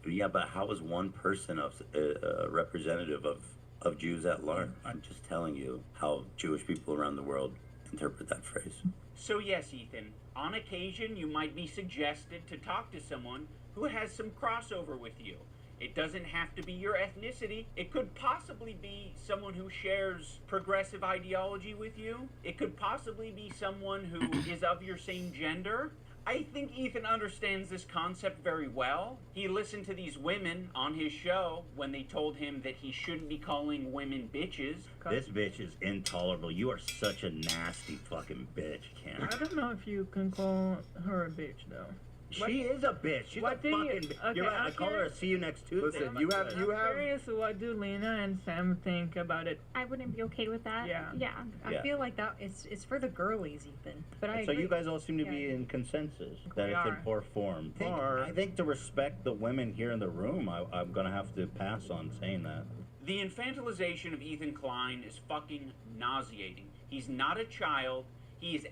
Speaker 9: Yeah, but how is one person a representative of Jews at large? I'm just telling you how Jewish people around the world interpret that phrase.
Speaker 2: So yes, Ethan, on occasion you might be suggested to talk to someone who has some crossover with you. It doesn't have to be your ethnicity. It could possibly be someone who shares progressive ideology with you. It could possibly be someone who is of your same gender. I think Ethan understands this concept very well. He listened to these women on his show when they told him that he shouldn't be calling women bitches.
Speaker 16: This bitch is intolerable. You are such a nasty fucking bitch, Cam.
Speaker 8: I don't know if you can call her a bitch though.
Speaker 16: She is a bitch. She's a
Speaker 8: what do
Speaker 16: fucking
Speaker 8: you-
Speaker 16: bitch.
Speaker 8: okay,
Speaker 16: You're right. I
Speaker 8: I'm
Speaker 16: call her a
Speaker 8: curious-
Speaker 16: see you next Tuesday.
Speaker 11: Listen, you have
Speaker 8: I'm curious, what do Lena and Sam think about it?
Speaker 17: I wouldn't be okay with that.
Speaker 8: Yeah.
Speaker 17: Yeah.
Speaker 13: Yeah.
Speaker 17: I feel like that it's for the girlies, Ethan. But I
Speaker 13: So
Speaker 17: agree.
Speaker 13: you guys all seem to
Speaker 17: Yeah.
Speaker 13: be in consensus that
Speaker 8: We
Speaker 13: it's in
Speaker 8: are.
Speaker 13: poor form. I think to respect the women here in the room, I'm gonna have to pass on saying that.
Speaker 2: The infantilization of Ethan Klein is fucking nauseating. He's not a child. He is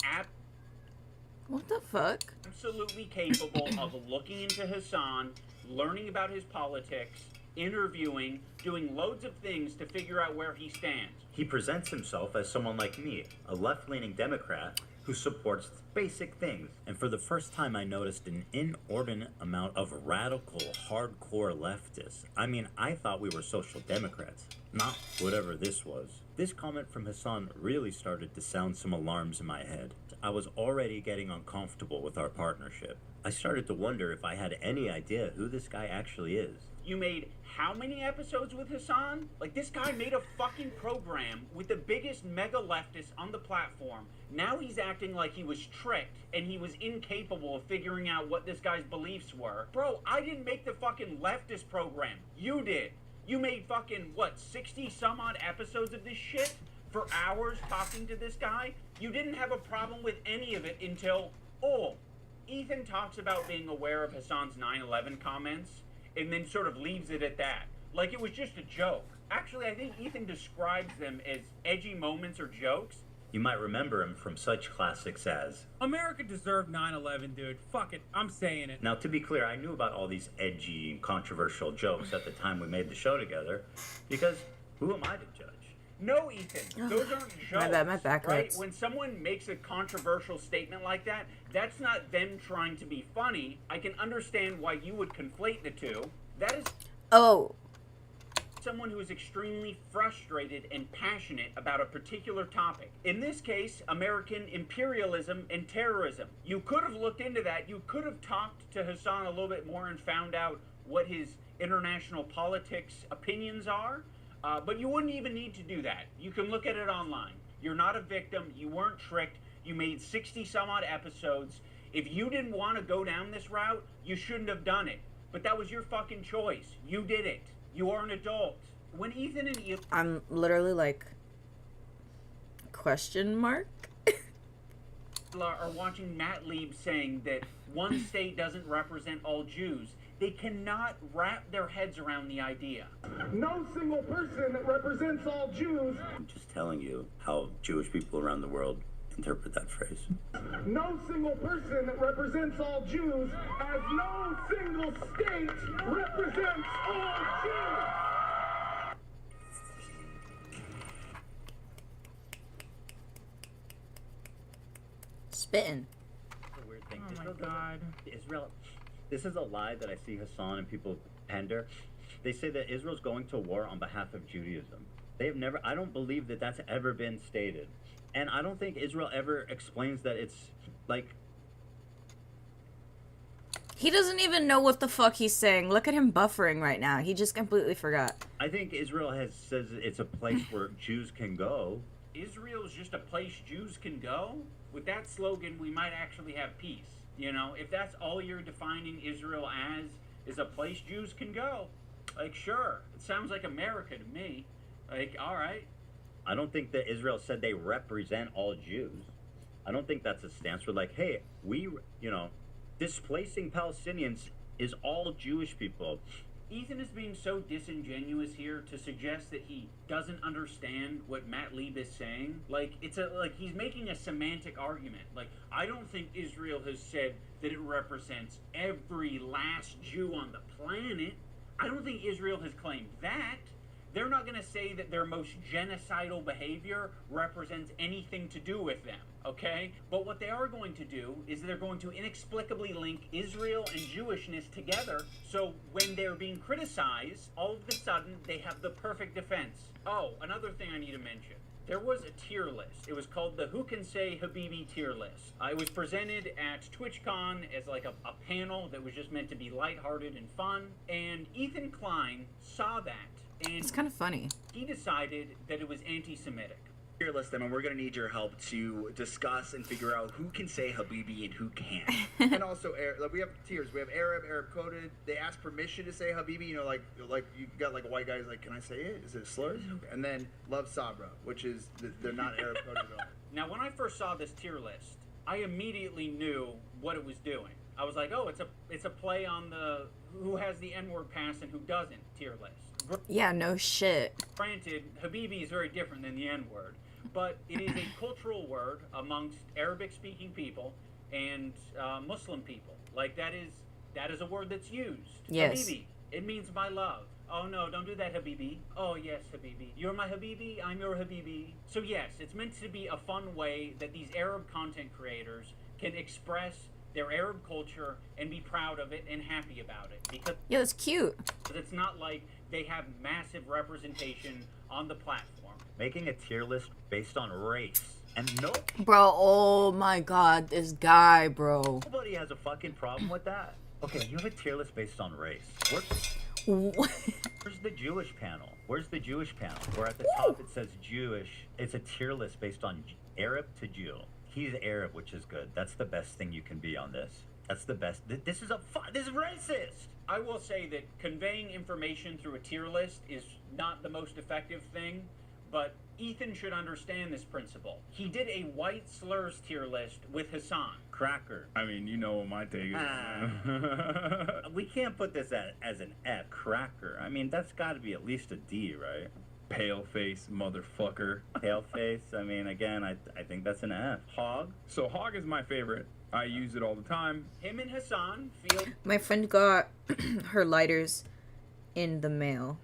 Speaker 1: What the fuck?
Speaker 2: absolutely capable of looking into Hassan, learning about his politics, interviewing, doing loads of things to figure out where he stands.
Speaker 16: He presents himself as someone like me, a left-leaning Democrat who supports basic things.
Speaker 13: And for the first time, I noticed an inordinate amount of radical, hardcore leftists. I mean, I thought we were social democrats, not whatever this was. This comment from Hassan really started to sound some alarms in my head. I was already getting uncomfortable with our partnership. I started to wonder if I had any idea who this guy actually is.
Speaker 2: You made how many episodes with Hassan? Like, this guy made a fucking program with the biggest mega leftist on the platform. Now he's acting like he was tricked and he was incapable of figuring out what this guy's beliefs were. Bro, I didn't make the fucking leftist program. You did. You made fucking, what, 60 some odd episodes of this shit for hours talking to this guy? You didn't have a problem with any of it until, Ethan talks about being aware of Hassan's 9/11 comments and then sort of leaves it at that. Like it was just a joke. Actually, I think Ethan describes them as edgy moments or jokes.
Speaker 16: You might remember him from such classics as...
Speaker 6: America deserved 9/11, dude. Fuck it. I'm saying it.
Speaker 16: Now, to be clear, I knew about all these edgy and controversial jokes at the time we made the show together, because who am I to judge?
Speaker 2: No, Ethan, those aren't jokes.
Speaker 1: My bad, my back
Speaker 2: right?
Speaker 1: hurts.
Speaker 2: When someone makes a controversial statement like that, that's not them trying to be funny. I can understand why you would conflate the two. That is someone who is extremely frustrated and passionate about a particular topic. In this case, American imperialism and terrorism. You could have looked into that. You could have talked to Hassan a little bit more and found out what his international politics opinions are. But you wouldn't even need to do that. You can look at it online. You're not a victim. You weren't tricked. You made 60 some odd episodes. If you didn't want to go down this route, you shouldn't have done it. But that was your fucking choice. You did it. You are an adult. When Ethan and Ethan...
Speaker 1: I'm literally like, question mark?
Speaker 2: are watching Matt Lieb saying that one state doesn't represent all Jews, They cannot wrap their heads around the idea.
Speaker 4: No single person that represents all Jews.
Speaker 9: I'm just telling you how Jewish people around the world interpret that phrase.
Speaker 4: No single person that represents all Jews, as no single state represents all Jews.
Speaker 1: Spitting.
Speaker 13: A weird thing.
Speaker 8: Oh my
Speaker 13: Israel doesn't-
Speaker 8: God.
Speaker 13: Israel. This is a lie that I see Hassan and people pander. They say that Israel's going to war on behalf of Judaism. They have never. I don't believe that that's ever been stated, and I don't think Israel ever explains that it's like.
Speaker 1: He doesn't even know what the fuck he's saying. Look at him buffering right now. He just completely forgot.
Speaker 13: I think Israel says it's a place where Jews can go.
Speaker 2: Israel's just a place Jews can go? With that slogan, we might actually have peace. You know, if that's all you're defining Israel as, is a place Jews can go. Like, sure, it sounds like America to me. Like, all right.
Speaker 13: I don't think that Israel said they represent all Jews. I don't think that's a stance. We're like, hey, displacing Palestinians is all Jewish people.
Speaker 2: Ethan is being so disingenuous here to suggest that he doesn't understand what Matt Lieb is saying. Like, he's making a semantic argument. Like, I don't think Israel has said that it represents every last Jew on the planet. I don't think Israel has claimed that. They're not going to say that their most genocidal behavior represents anything to do with them, okay? But what they are going to do is they're going to inexplicably link Israel and Jewishness together, so when they're being criticized, all of a sudden they have the perfect defense. Oh, another thing I need to mention. There was a tier list. It was called the Who Can Say Habibi tier list. It was presented at TwitchCon as like a panel that was just meant to be lighthearted and fun, and Ethan Klein saw that. And
Speaker 1: It's kind of funny.
Speaker 2: he decided that it was anti-Semitic.
Speaker 18: Tier list them, and we're going to need your help to discuss and figure out who can say Habibi and who can't. And also, we have tiers. We have Arab coded. They ask permission to say Habibi. You know, like you got like a white guy who's like, can I say it? Is it a slur? And then Love Sabra, which is they're not Arab coded at all.
Speaker 2: Now, when I first saw this tier list, I immediately knew what it was doing. I was like, oh, it's a play on the who has the N-word pass and who doesn't tier list.
Speaker 1: Yeah, no shit.
Speaker 2: Granted, Habibi is very different than the N-word, but it is a cultural word amongst Arabic-speaking people and Muslim people. Like, that is a word that's used.
Speaker 1: Yes.
Speaker 2: Habibi. It means my love. Oh, no, don't do that, Habibi. Oh, yes, Habibi. You're my Habibi, I'm your Habibi. So, yes, it's meant to be a fun way that these Arab content creators can express their Arab culture and be proud of it and happy about it. Because
Speaker 1: Yo, it's cute.
Speaker 2: it's not like they have massive representation on the platform.
Speaker 13: Making a tier list based on race. And
Speaker 1: Bro, oh my god, this guy, bro.
Speaker 13: nobody has a fucking problem with that. Okay, you have a tier list based on race. Where's the Jewish panel? Where's the Jewish panel? Where at the top it says Jewish. It's a tier list based on Arab to Jew. He's Arab, which is good. That's the best thing you can be on this. That's the best. This is racist.
Speaker 2: I will say that conveying information through a tier list is not the most effective thing, but Ethan should understand this principle. He did a white slurs tier list with Hassan.
Speaker 13: Cracker.
Speaker 6: I mean, you know what my take is.
Speaker 13: We can't put this as an F. Cracker. I mean, that's got to be at least a D, right?
Speaker 6: Pale face motherfucker.
Speaker 13: Pale face. I mean, again, I think that's an F. Hog.
Speaker 6: So Hog is my favorite. I use it all the time.
Speaker 2: Him and Hassan feel
Speaker 1: My friend got her lighters in the mail.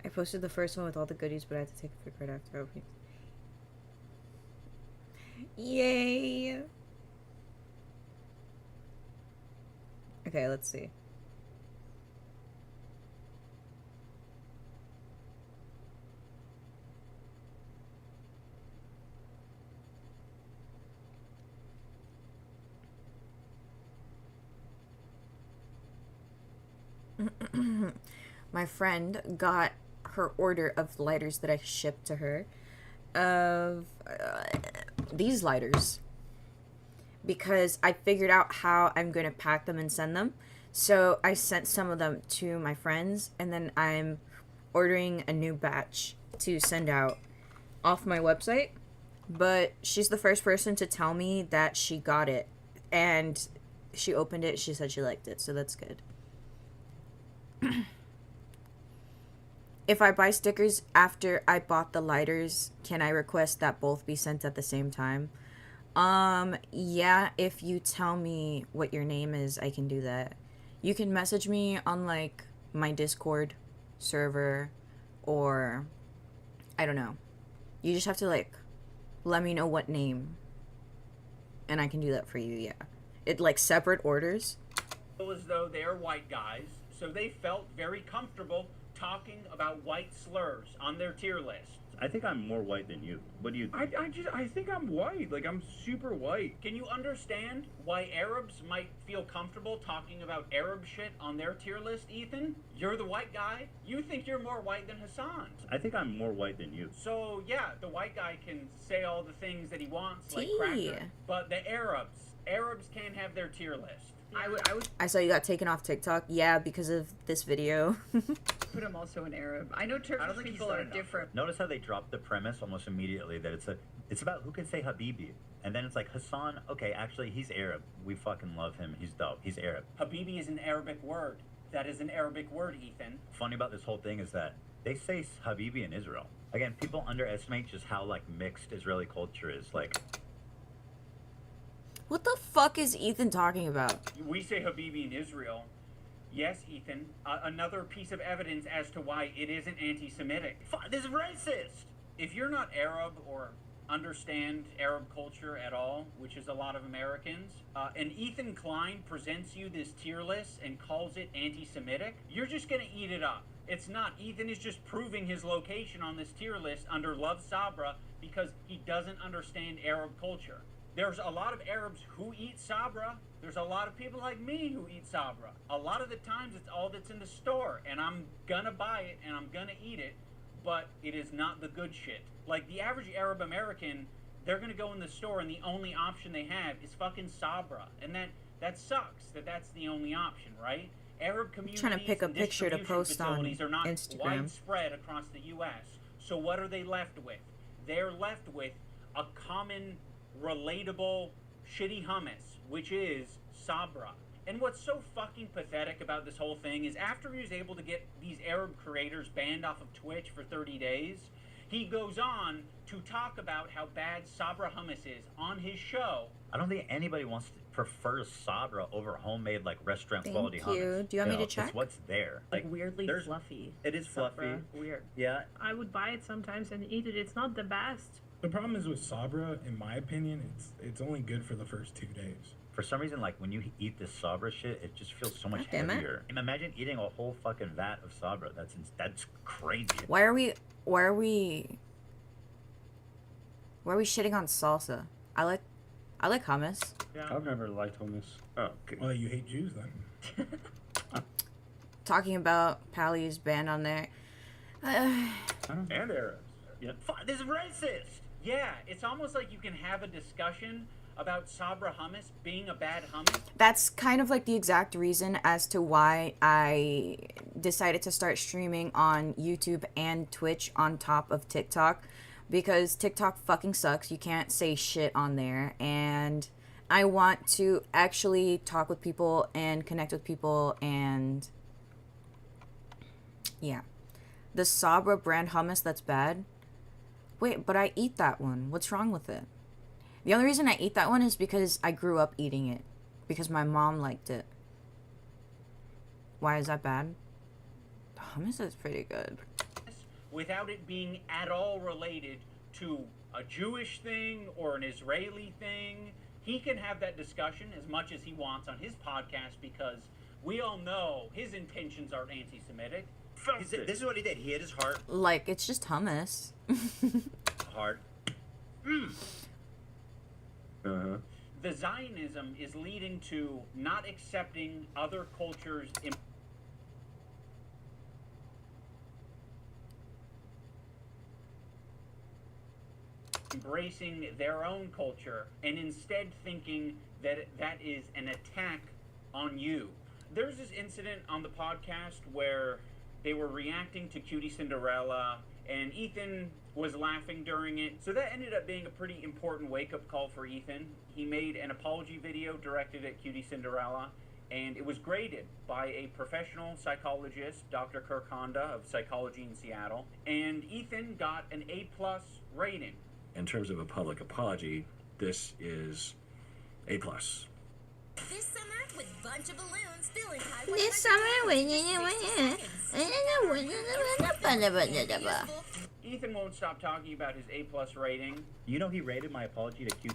Speaker 1: I posted the first one with all the goodies, but I had to take a quick right after opening. Yay! Okay, let's see. My friend got her order of lighters that I shipped to her of these lighters because I figured out how I'm going to pack them and send them. So I sent some of them to my friends, and then I'm ordering a new batch to send out off my website. But she's the first person to tell me that she got it, and she opened it. She said she liked it, so that's good. If I buy stickers after I bought the lighters, can I request that both be sent at the same time? Yeah, if you tell me what your name is, I can do that. You can message me on, like, my Discord server, or I don't know. You just have to, like, let me know what name, and I can do that for you. Yeah, it, like, separate orders.
Speaker 2: As though they're white guys, so they felt very comfortable talking about white slurs on their tier list.
Speaker 13: I think I'm more white than you. What do you think?
Speaker 6: I think I'm white. Like, I'm super white.
Speaker 2: Can you understand why Arabs might feel comfortable talking about Arab shit on their tier list, Ethan? You're the white guy. You think you're more white than Hassan.
Speaker 13: I think I'm more white than you.
Speaker 2: So, yeah, the white guy can say all the things that he wants, like cracker. But the Arabs can't have their tier list.
Speaker 1: I saw you got taken off TikTok. Yeah, because of this video.
Speaker 19: Put him also in Arab. I know Turkish people are different.
Speaker 16: Notice how they dropped the premise almost immediately that it's about who can say Habibi. And then it's like, Hassan, okay, actually, he's Arab. We fucking love him. He's dope. He's Arab.
Speaker 2: Habibi is an Arabic word. That is an Arabic word, Ethan.
Speaker 16: Funny about this whole thing is that they say Habibi in Israel. Again, people underestimate just how, like, mixed Israeli culture is. Like,
Speaker 1: what the fuck is Ethan talking about?
Speaker 2: We say Habibi in Israel. Yes, Ethan. Another piece of evidence as to why it isn't anti-Semitic.
Speaker 16: This is racist!
Speaker 2: If you're not Arab or understand Arab culture at all, which is a lot of Americans, and Ethan Klein presents you this tier list and calls it anti-Semitic, you're just gonna eat it up. It's not. Ethan is just proving his location on this tier list under Love Sabra because he doesn't understand Arab culture. There's a lot of Arabs who eat Sabra. There's a lot of people like me who eat Sabra. A lot of the times it's all that's in the store, and I'm gonna buy it and I'm gonna eat it, but it is not the good shit. Like the average Arab American, they're gonna go in the store and the only option they have is fucking Sabra, and that sucks that that's the only option, right? Arab communities
Speaker 1: I'm trying to pick a picture to post on
Speaker 2: facilities are not
Speaker 1: Instagram.
Speaker 2: widespread across the U.S. So what are they left with? They're left with a common, relatable, shitty hummus, which is Sabra. And what's so fucking pathetic about this whole thing is after he was able to get these Arab creators banned off of Twitch for 30 days, he goes on to talk about how bad Sabra hummus is on his show.
Speaker 16: I don't think anybody prefers Sabra over homemade, like, restaurant quality
Speaker 1: Thank you.
Speaker 16: hummus.
Speaker 1: Do you want me to check?
Speaker 16: It's what's there.
Speaker 19: Like weirdly fluffy.
Speaker 16: It is fluffy.
Speaker 19: Sabra. Weird.
Speaker 16: Yeah.
Speaker 8: I would buy it sometimes and eat it. It's not the best.
Speaker 20: The problem is with Sabra, in my opinion, it's only good for the first 2 days.
Speaker 16: For some reason, like, when you eat this Sabra shit, it just feels so much
Speaker 1: God damn it.
Speaker 16: heavier. And imagine eating a whole fucking vat of Sabra. That's crazy.
Speaker 1: Why are we shitting on salsa? I like hummus.
Speaker 6: Yeah. I've never liked hummus. Oh, okay.
Speaker 20: Well, you hate Jews then.
Speaker 1: Talking about Pally's band on there.
Speaker 6: And Arabs.
Speaker 16: Yeah. This is racist!
Speaker 2: Yeah, it's almost like you can have a discussion about Sabra hummus being a bad hummus.
Speaker 1: That's kind of like the exact reason as to why I decided to start streaming on YouTube and Twitch on top of TikTok, because TikTok fucking sucks. You can't say shit on there, and I want to actually talk with people and connect with people, and yeah. The Sabra brand hummus that's bad. Wait, but I eat that one. What's wrong with it? The only reason I eat that one is because I grew up eating it. Because my mom liked it. Why is that bad? The hummus is pretty good.
Speaker 2: Without it being at all related to a Jewish thing or an Israeli thing. He can have that discussion as much as he wants on his podcast because we all know his intentions are anti-Semitic.
Speaker 16: This is what he did. He hit his heart
Speaker 1: Like, it's just hummus.
Speaker 16: hard.
Speaker 2: The Zionism is leading to not accepting other cultures, embracing their own culture, and instead thinking that that is an attack on you. There's this incident on the podcast where they were reacting to Cutie Cinderella, and Ethan was laughing during it. So that ended up being a pretty important wake-up call for Ethan. He made an apology video directed at Cutie Cinderella, and it was graded by a professional psychologist, Dr. Kirk Honda of Psychology in Seattle, and Ethan got an A+ rating.
Speaker 21: In terms of a public apology, this is A+.
Speaker 22: This summer, with bunch of balloons filling highway.
Speaker 1: This summer,
Speaker 2: Ethan won't stop talking about his A+ rating.
Speaker 13: You know he rated my apology to Q.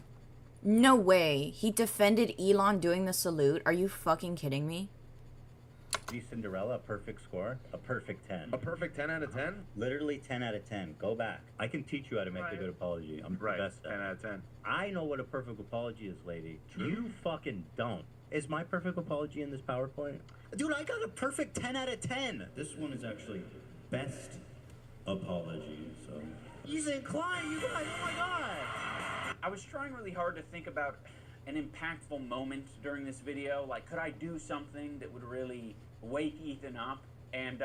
Speaker 1: No way. He defended Elon doing the salute. Are you fucking kidding me?
Speaker 13: Cinderella, a perfect score, a perfect 10.
Speaker 11: A perfect 10 out of 10?
Speaker 13: Literally 10 out of 10. Go back. I can teach you how to make a good apology. I'm the best at
Speaker 11: 10 out of 10.
Speaker 13: I know what a perfect apology is, lady. True. You fucking don't. Is my perfect apology in this PowerPoint? Dude, I got a perfect 10 out of 10. This one is actually best apology, so. Ethan Klein, you guys, oh my god!
Speaker 2: I was trying really hard to think about an impactful moment during this video. Like, could I do something that would really wake Ethan up? And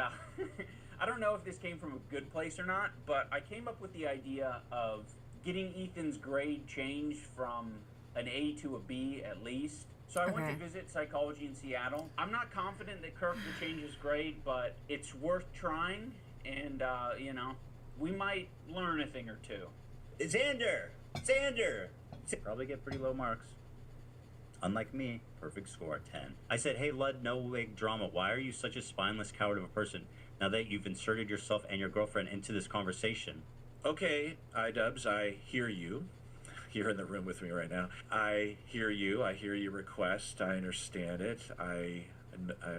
Speaker 2: I don't know if this came from a good place or not, but I came up with the idea of getting Ethan's grade changed from an A to a B at least. So I went to visit Psychology in Seattle. I'm not confident that Kirk will change his grade, but it's worth trying, and you know, we might learn a thing or two.
Speaker 13: Xander! Probably get pretty low marks. Unlike me, perfect score, 10. I said, hey, Lud, no wig drama. Why are you such a spineless coward of a person now that you've inserted yourself and your girlfriend into this conversation?
Speaker 21: Okay, iDubbbz, I hear you. You're in the room with me right now. I hear you. I hear your request. I understand it. I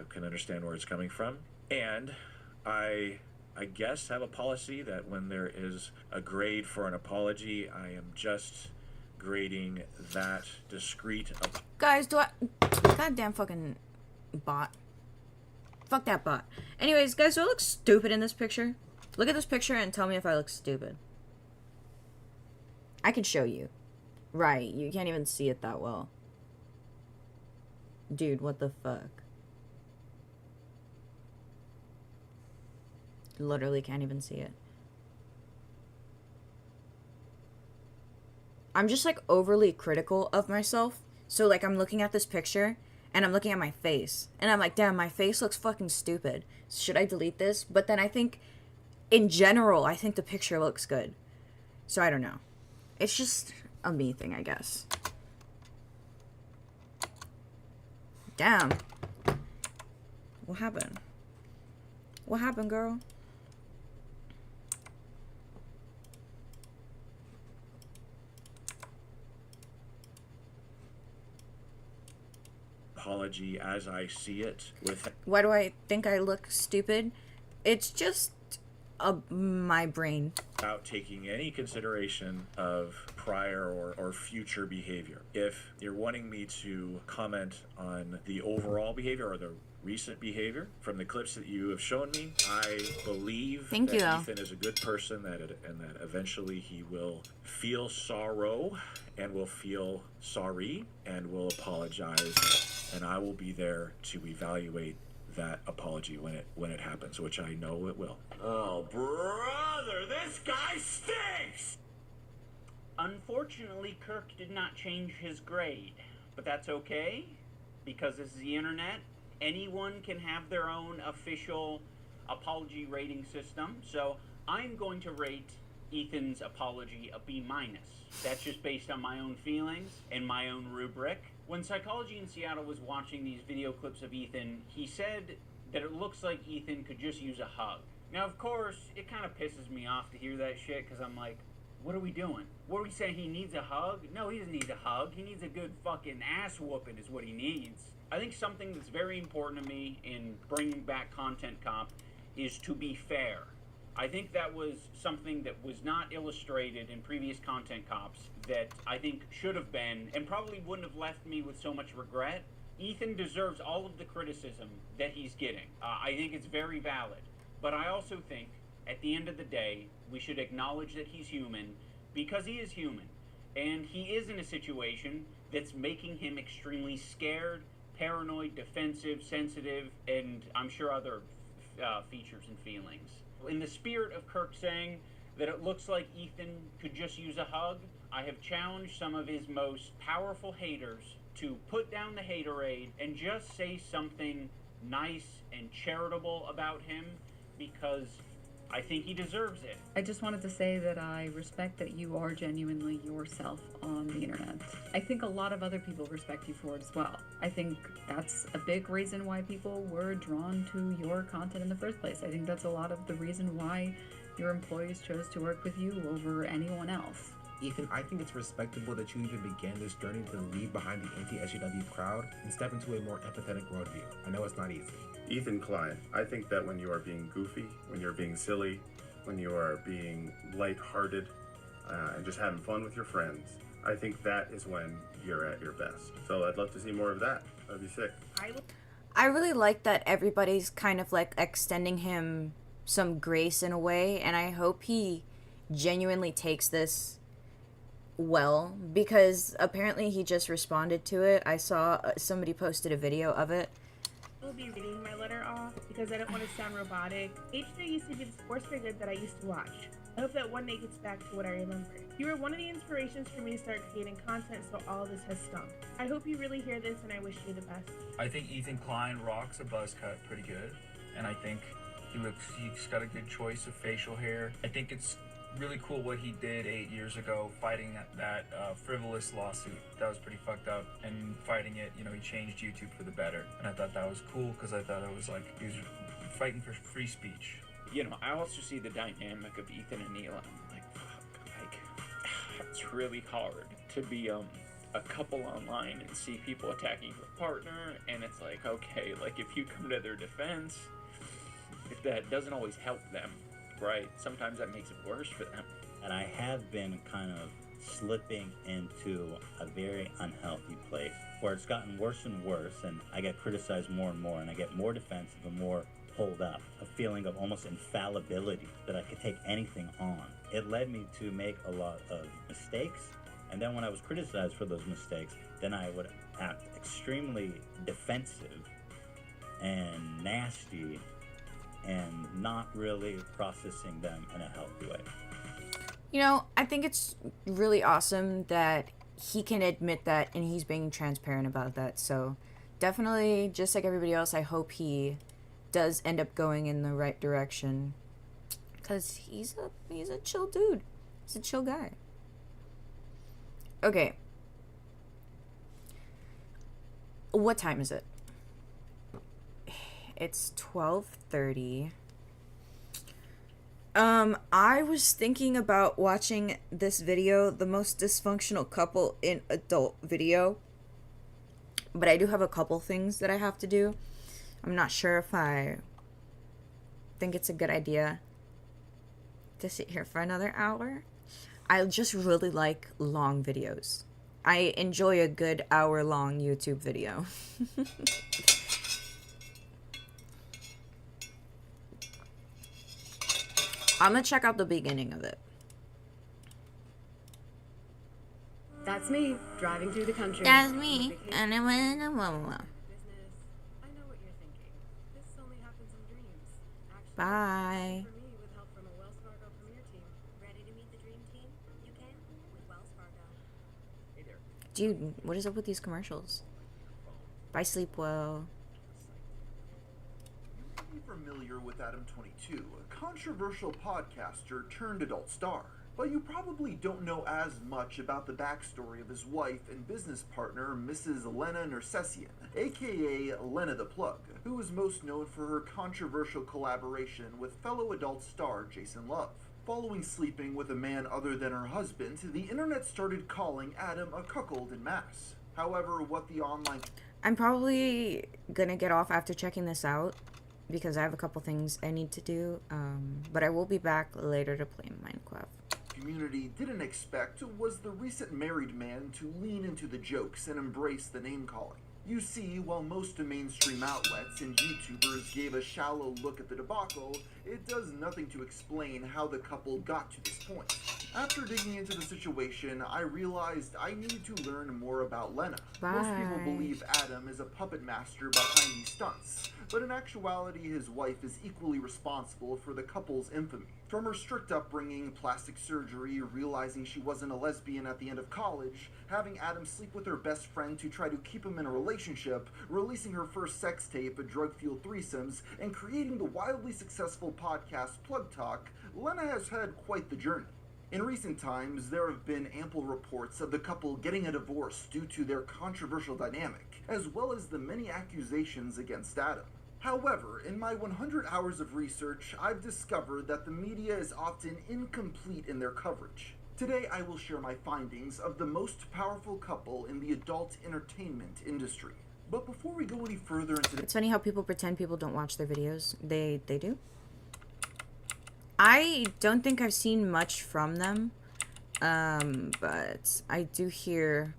Speaker 21: can understand where it's coming from. And I guess have a policy that when there is a grade for an apology, I am just grading that discrete
Speaker 1: Guys, goddamn fucking bot. Fuck that bot. Anyways, guys, do I look stupid in this picture? Look at this picture and tell me if I look stupid. I can show you. Right, you can't even see it that well. Dude, what the fuck? Literally can't even see it. I'm just like overly critical of myself. So like I'm looking at this picture and I'm looking at my face and I'm like, damn, my face looks fucking stupid. Should I delete this? But then I think in general, I think the picture looks good. So I don't know. It's just a me thing, I guess. Damn. What happened? What happened, girl?
Speaker 21: apology as I see it. With
Speaker 1: Why do I think I look stupid? It's just my brain.
Speaker 21: Without taking any consideration of prior or future behavior. If you're wanting me to comment on the overall behavior or the recent behavior from the clips that you have shown me, I believe that Ethan is a good person, and that eventually he will feel sorrow and will feel sorry and will apologize, and I will be there to evaluate that apology when it happens, which I know it will.
Speaker 2: Oh, brother, this guy stinks! Unfortunately, Kirk did not change his grade, but that's okay, because this is the internet. Anyone can have their own official apology rating system, so I'm going to rate Ethan's apology a B-. That's just based on my own feelings and my own rubric. When Psychology in Seattle was watching these video clips of Ethan, he said that it looks like Ethan could just use a hug. Now, of course, it kind of pisses me off to hear that shit, because I'm like, what are we doing? What are we saying? He needs a hug? No, he doesn't need a hug. He needs a good fucking ass whooping is what he needs. I think something that's very important to me in bringing back Content Cop is to be fair. I think that was something that was not illustrated in previous Content Cops that I think should have been, and probably wouldn't have left me with so much regret. Ethan deserves all of the criticism that he's getting. I think it's very valid. But I also think, at the end of the day, we should acknowledge that he's human, because he is human. And he is in a situation that's making him extremely scared, paranoid, defensive, sensitive, and I'm sure other features and feelings. In the spirit of Kirk saying that it looks like Ethan could just use a hug, I have challenged some of his most powerful haters to put down the haterade and just say something nice and charitable about him, because I think he deserves it.
Speaker 19: I just wanted to say that I respect that you are genuinely yourself on the internet. I think a lot of other people respect you for it as well. I think that's a big reason why people were drawn to your content in the first place. I think that's a lot of the reason why your employees chose to work with you over anyone else.
Speaker 3: Ethan, I think it's respectable that you even began this journey to leave behind the anti-SJW crowd and step into a more empathetic worldview. I know it's not easy.
Speaker 11: Ethan Klein, I think that when you are being goofy, when you're being silly, when you are being lighthearted, and just having fun with your friends, I think that is when you're at your best. So I'd love to see more of that. That'd be sick.
Speaker 1: I really like that everybody's kind of like extending him some grace in a way, and I hope he genuinely takes this well, because apparently he just responded to it. I saw somebody posted a video of it.
Speaker 5: I will be reading my letter off because I don't want to sound robotic. H3 used to be the sports figure that I used to watch. I hope that one day gets back to what I remember. You were one of the inspirations for me to start creating content, so all of this has stunk. I hope you really hear this, and I wish you the best.
Speaker 10: I think Ethan Klein rocks a buzz cut pretty good, and I think he's got a good choice of facial hair. I think it's really cool what he did 8 years ago, fighting that frivolous lawsuit. That was pretty fucked up, and fighting it, you know, he changed YouTube for the better, and I thought that was cool because I thought it was like he was fighting for free speech.
Speaker 2: You know, I also see the dynamic of Ethan and Neela. I'm like, fuck, like, it's really hard to be a couple online and see people attacking your partner, and it's like, okay, like, if you come to their defense, if that doesn't always help them, right? Sometimes that makes it worse for them.
Speaker 13: And I have been kind of slipping into a very unhealthy place where it's gotten worse and worse, and I get criticized more and more, and I get more defensive and more pulled up, a feeling of almost infallibility, that I could take anything on. It led me to make a lot of mistakes, and then when I was criticized for those mistakes, then I would act extremely defensive and nasty and not really processing them in a healthy way.
Speaker 1: You know, I think it's really awesome that he can admit that and he's being transparent about that. So definitely, just like everybody else, I hope he does end up going in the right direction, because he's a chill dude. He's a chill guy. Okay. What time is it? It's 12:30. I was thinking about watching this video, the most dysfunctional couple in adult video, but I do have a couple things that I have to do. I'm not sure if I think it's a good idea to sit here for another hour. I just really like long videos. I enjoy a good hour-long YouTube video. I'm gonna check out the beginning of it.
Speaker 23: That's me, driving through the country.
Speaker 1: That's me. And I went.
Speaker 23: I know what you're thinking. This only happens in dreams. Actually,
Speaker 1: Bye.
Speaker 23: for me, with help from a Wells Fargo Premier team.
Speaker 22: Ready to meet the dream team? You can with Wells Fargo.
Speaker 11: Hey there.
Speaker 1: Dude, what is up with these commercials? Bye, sleep well.
Speaker 24: You may be familiar with Adam 22, a controversial podcaster turned adult star. But you probably don't know as much about the backstory of his wife and business partner, Mrs. Lena Nersessian, aka Lena the Plug, who is most known for her controversial collaboration with fellow adult star Jason Love. Following sleeping with a man other than her husband, the internet started calling Adam a cuckold en masse. However, what the online...
Speaker 1: I'm probably gonna get off after checking this out, because I have a couple things I need to do, but I will be back later to play Minecraft.
Speaker 24: Community didn't expect was the recent married man to lean into the jokes and embrace the name calling. You see, while most mainstream outlets and YouTubers gave a shallow look at the debacle, it does nothing to explain how the couple got to this point. After digging into the situation, I realized I needed to learn more about Lena. Most people believe Adam is a puppet master behind these stunts, but in actuality his wife is equally responsible for the couple's infamy. From her strict upbringing, plastic surgery, realizing she wasn't a lesbian at the end of college, having Adam sleep with her best friend to try to keep him in a relationship, releasing her first sex tape, drug-fueled threesomes, and creating the wildly successful podcast Plug Talk, Lena has had quite the journey. In recent times, there have been ample reports of the couple getting a divorce due to their controversial dynamic, as well as the many accusations against Adam. However, in my 100 hours of research, I've discovered that the media is often incomplete in their coverage. Today, I will share my findings of the most powerful couple in the adult entertainment industry. But before we go any further into
Speaker 1: It's funny how people pretend people don't watch their videos. They do. I don't think I've seen much from them, but I do hear...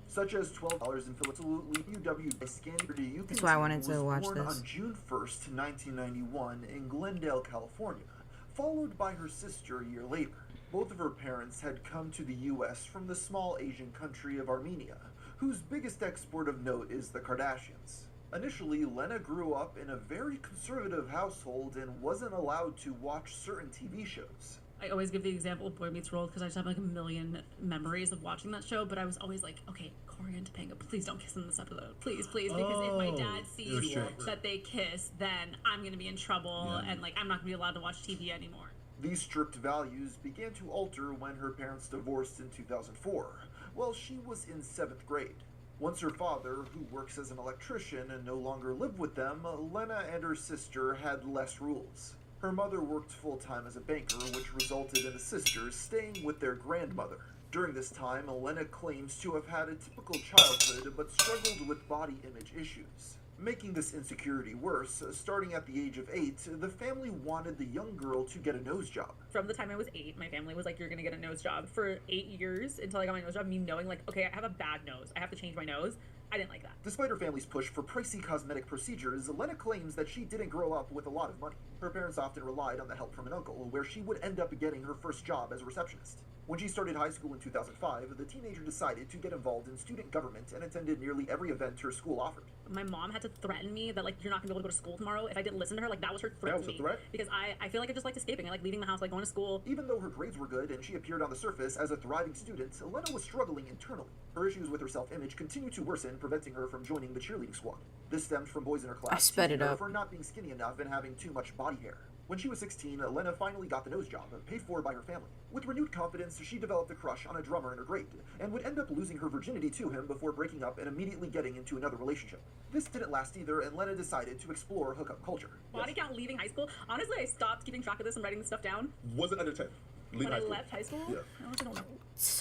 Speaker 24: Such as $12 in absolutely UW by Scandinavia.
Speaker 1: That's why I wanted to watch
Speaker 24: born
Speaker 1: this.
Speaker 24: On June 1st, 1991 in Glendale, California, followed by her sister a year later. Both of her parents had come to the U.S. from the small Asian country of Armenia, whose biggest export of note is the Kardashians. Initially, Lena grew up in a very conservative household and wasn't allowed to watch certain TV shows.
Speaker 7: I always give the example of Boy Meets World because I just have like a million memories of watching that show, but I was always like, okay, Corey and Topanga, please don't kiss in this episode. Please, please, because if my dad sees that they kiss, then I'm going to be in trouble and like I'm not going to be allowed to watch TV anymore.
Speaker 24: These strict values began to alter when her parents divorced in 2004, while she was in 7th grade. Once her father, who works as an electrician, no longer lived with them, Lena and her sister had less rules. Her mother worked full-time as a banker, which resulted in the sisters staying with their grandmother. During this time, Lena claims to have had a typical childhood, but struggled with body image issues. Making this insecurity worse, starting at the age of 8, the family wanted the young girl to get a nose job.
Speaker 7: From the time I was 8, my family was like, you're gonna get a nose job. For 8 years, until I got my nose job, me knowing like, okay, I have a bad nose, I have to change my nose, I didn't like that.
Speaker 24: Despite her family's push for pricey cosmetic procedures, Lena claims that she didn't grow up with a lot of money. Her parents often relied on the help from an uncle, where she would end up getting her first job as a receptionist. When she started high school in 2005, the teenager decided to get involved in student government and attended nearly every event her school offered.
Speaker 7: My mom had to threaten me that like you're not gonna be able to go to school tomorrow if I didn't listen to her. Like that was her threat.
Speaker 24: That was
Speaker 7: to
Speaker 24: a
Speaker 7: me.
Speaker 24: threat?
Speaker 7: Because I feel like I just liked escaping. I like leaving the house, like going to school.
Speaker 24: Even though her grades were good and she appeared on the surface as a thriving student, Lena was struggling internally. Her issues with her self-image continued to worsen, preventing her from joining the cheerleading squad. This stemmed from boys in her class
Speaker 1: I sped it
Speaker 24: teasing her
Speaker 1: up.
Speaker 24: for not being skinny enough and having too much body hair. When she was 16, Lena finally got the nose job, paid for by her family. With renewed confidence, she developed a crush on a drummer in her grade, and would end up losing her virginity to him before breaking up and immediately getting into another relationship. This didn't last either, and Lena decided to explore hookup culture.
Speaker 7: Body count leaving high school. Honestly, I stopped keeping track of this and writing this stuff down.
Speaker 11: Was it under 10?
Speaker 7: When I left high school?
Speaker 11: Yeah.
Speaker 7: I honestly don't know.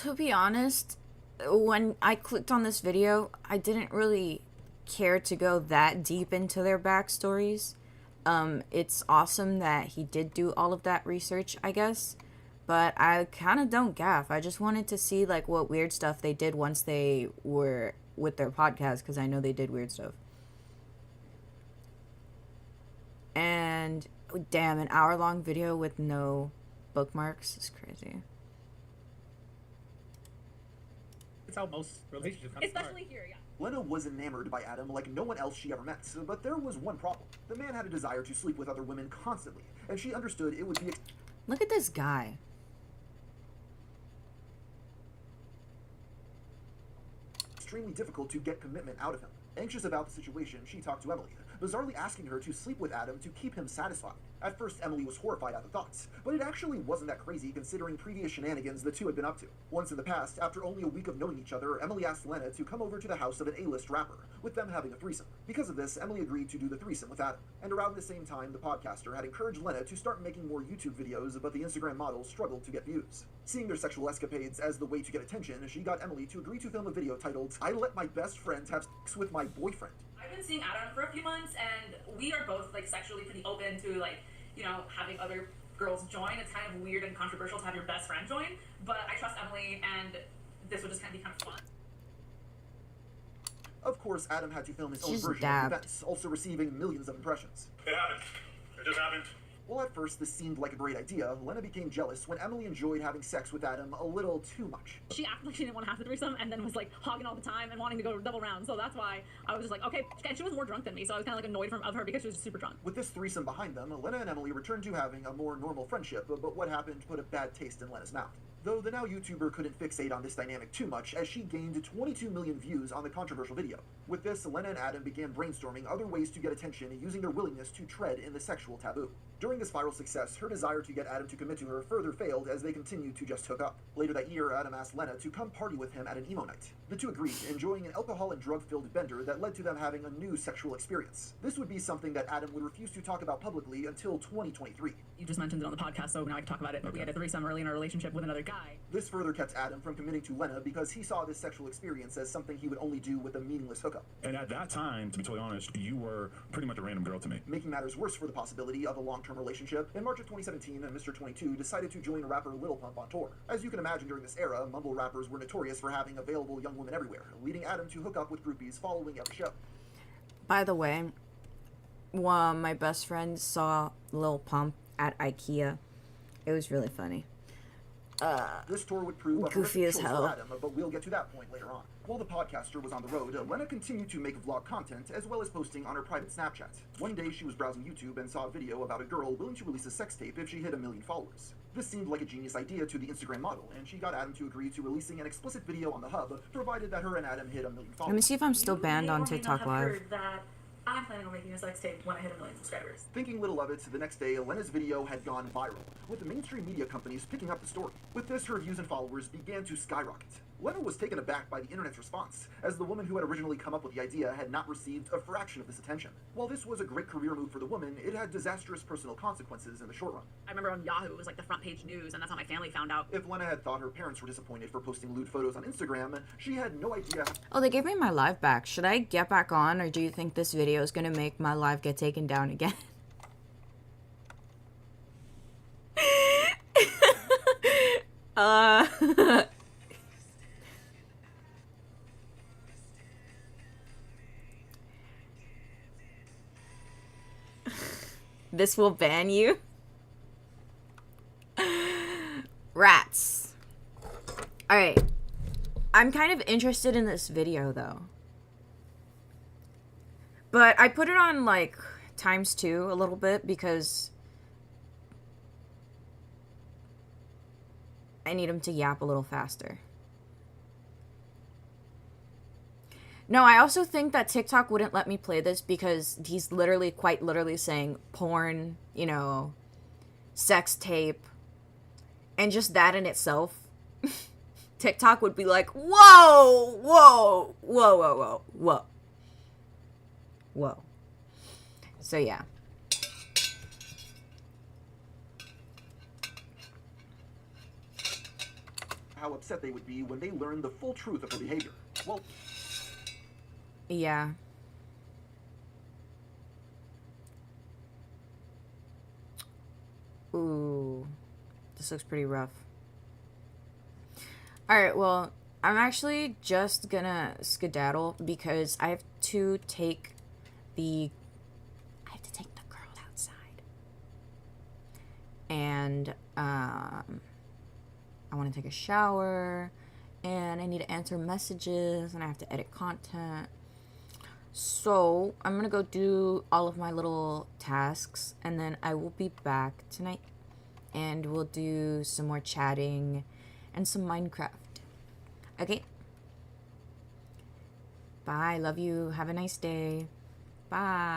Speaker 1: To be honest, when I clicked on this video, I didn't really care to go that deep into their backstories. It's awesome that he did do all of that research, I guess, but I kind of don't gaff. I just wanted to see like what weird stuff they did once they were with their podcast, because I know they did weird stuff. And damn, an hour-long video with no bookmarks is crazy.
Speaker 12: It's how most relationships kind of start.
Speaker 7: Especially here, yeah.
Speaker 24: Lena was enamored by Adam like no one else she ever met, but there was one problem. The man had a desire to sleep with other women constantly, and she understood it would be
Speaker 1: Look at this guy.
Speaker 24: extremely difficult to get commitment out of him. Anxious about the situation, she talked to Emily, bizarrely asking her to sleep with Adam to keep him satisfied. At first, Emily was horrified at the thoughts, but it actually wasn't that crazy considering previous shenanigans the two had been up to. Once in the past, after only a week of knowing each other, Emily asked Lena to come over to the house of an A-list rapper, with them having a threesome. Because of this, Emily agreed to do the threesome with Adam. And around the same time, the podcaster had encouraged Lena to start making more YouTube videos, but the Instagram model struggled to get views. Seeing their sexual escapades as the way to get attention, she got Emily to agree to film a video titled, "I Let My Best Friend Have Sex With My Boyfriend."
Speaker 7: I've been seeing Adam for a few months, and we are both like sexually pretty open to like, you know, having other girls join. It's kind of weird and controversial to have your best friend join, but I trust Emily, and this would just kind of be kind of fun.
Speaker 24: Of course, Adam had to film his own
Speaker 1: Just
Speaker 24: version
Speaker 1: dabbed.
Speaker 24: of the events, also receiving millions of impressions.
Speaker 21: It happened. It just happened.
Speaker 24: Well, at first, this seemed like a great idea. Lena became jealous when Emily enjoyed having sex with Adam a little too much.
Speaker 7: She acted like she didn't want to have the threesome and then was like hogging all the time and wanting to go double round. So that's why I was just like, okay. And she was more drunk than me, so I was kind of like annoyed of her because she was super drunk.
Speaker 24: With this threesome behind them, Lena and Emily returned to having a more normal friendship, but what happened put a bad taste in Lena's mouth. Though the now YouTuber couldn't fixate on this dynamic too much, as she gained 22 million views on the controversial video. With this, Lena and Adam began brainstorming other ways to get attention using their willingness to tread in the sexual taboo. During this viral success, her desire to get Adam to commit to her further failed as they continued to just hook up. Later that year, Adam asked Lena to come party with him at an emo night. The two agreed, enjoying an alcohol and drug-filled bender that led to them having a new sexual experience. This would be something that Adam would refuse to talk about publicly until 2023.
Speaker 7: You just mentioned it on the podcast, so now I can talk about it. We had a threesome early in our relationship with another guy.
Speaker 24: This further kept Adam from committing to Lena because he saw this sexual experience as something he would only do with a meaningless hookup.
Speaker 9: And at that time, to be totally honest, you were pretty much a random girl to me.
Speaker 24: Making matters worse for the possibility of a long-term relationship, in March of 2017, Mr. 22 decided to join rapper Lil Pump on tour. As you can imagine, during this era, mumble rappers were notorious for having available young women everywhere, leading Adam to hook up with groupies following every show.
Speaker 1: By the way, one of my best friends saw Lil Pump at IKEA. It was really funny.
Speaker 24: This tour would prove a
Speaker 1: Goofy
Speaker 24: horrific
Speaker 1: as
Speaker 24: choice
Speaker 1: hell.
Speaker 24: for Adam, but we'll get to that point later on. While the podcaster was on the road, Lena continued to make vlog content as well as posting on her private Snapchat. One day she was browsing YouTube and saw a video about a girl willing to release a sex tape if she hit 1 million followers. This seemed like a genius idea to the Instagram model, and she got Adam to agree to releasing an explicit video on the hub, provided that her and Adam hit 1 million followers.
Speaker 1: Let me see if I'm still banned on TikTok Live.
Speaker 7: That I'm planning on making a sex tape when I hit 1 million subscribers.
Speaker 24: Thinking little of it, the next day, Lena's video had gone viral, with the mainstream media companies picking up the story. With this, her views and followers began to skyrocket. Lena was taken aback by the internet's response, as the woman who had originally come up with the idea had not received a fraction of this attention. While this was a great career move for the woman, it had disastrous personal consequences in the short run.
Speaker 7: I remember on Yahoo, it was like the front page news, and that's how my family found out.
Speaker 24: If Lena had thought her parents were disappointed for posting lewd photos on Instagram, she had no idea.
Speaker 1: Oh, they gave me my live back. Should I get back on, or do you think this video is gonna make my live get taken down again? This will ban you. Rats. Alright. I'm kind of interested in this video though. But I put it on like ×2 a little bit because I need him to yap a little faster. No, I also think that TikTok wouldn't let me play this because he's literally, quite literally saying porn, you know, sex tape, and just that in itself. TikTok would be like, whoa, whoa, whoa, whoa, whoa, whoa. Whoa. So yeah.
Speaker 24: How upset they would be when they learned the full truth of her behavior. Well,
Speaker 1: yeah. Ooh. This looks pretty rough. Alright, well, I'm actually just gonna skedaddle because I have to take the girl outside. And, I want to take a shower, and I need to answer messages, and I have to edit content. So, I'm gonna go do all of my little tasks, and then I will be back tonight, and we'll do some more chatting and some Minecraft. Okay? Bye. Love you. Have a nice day. Bye.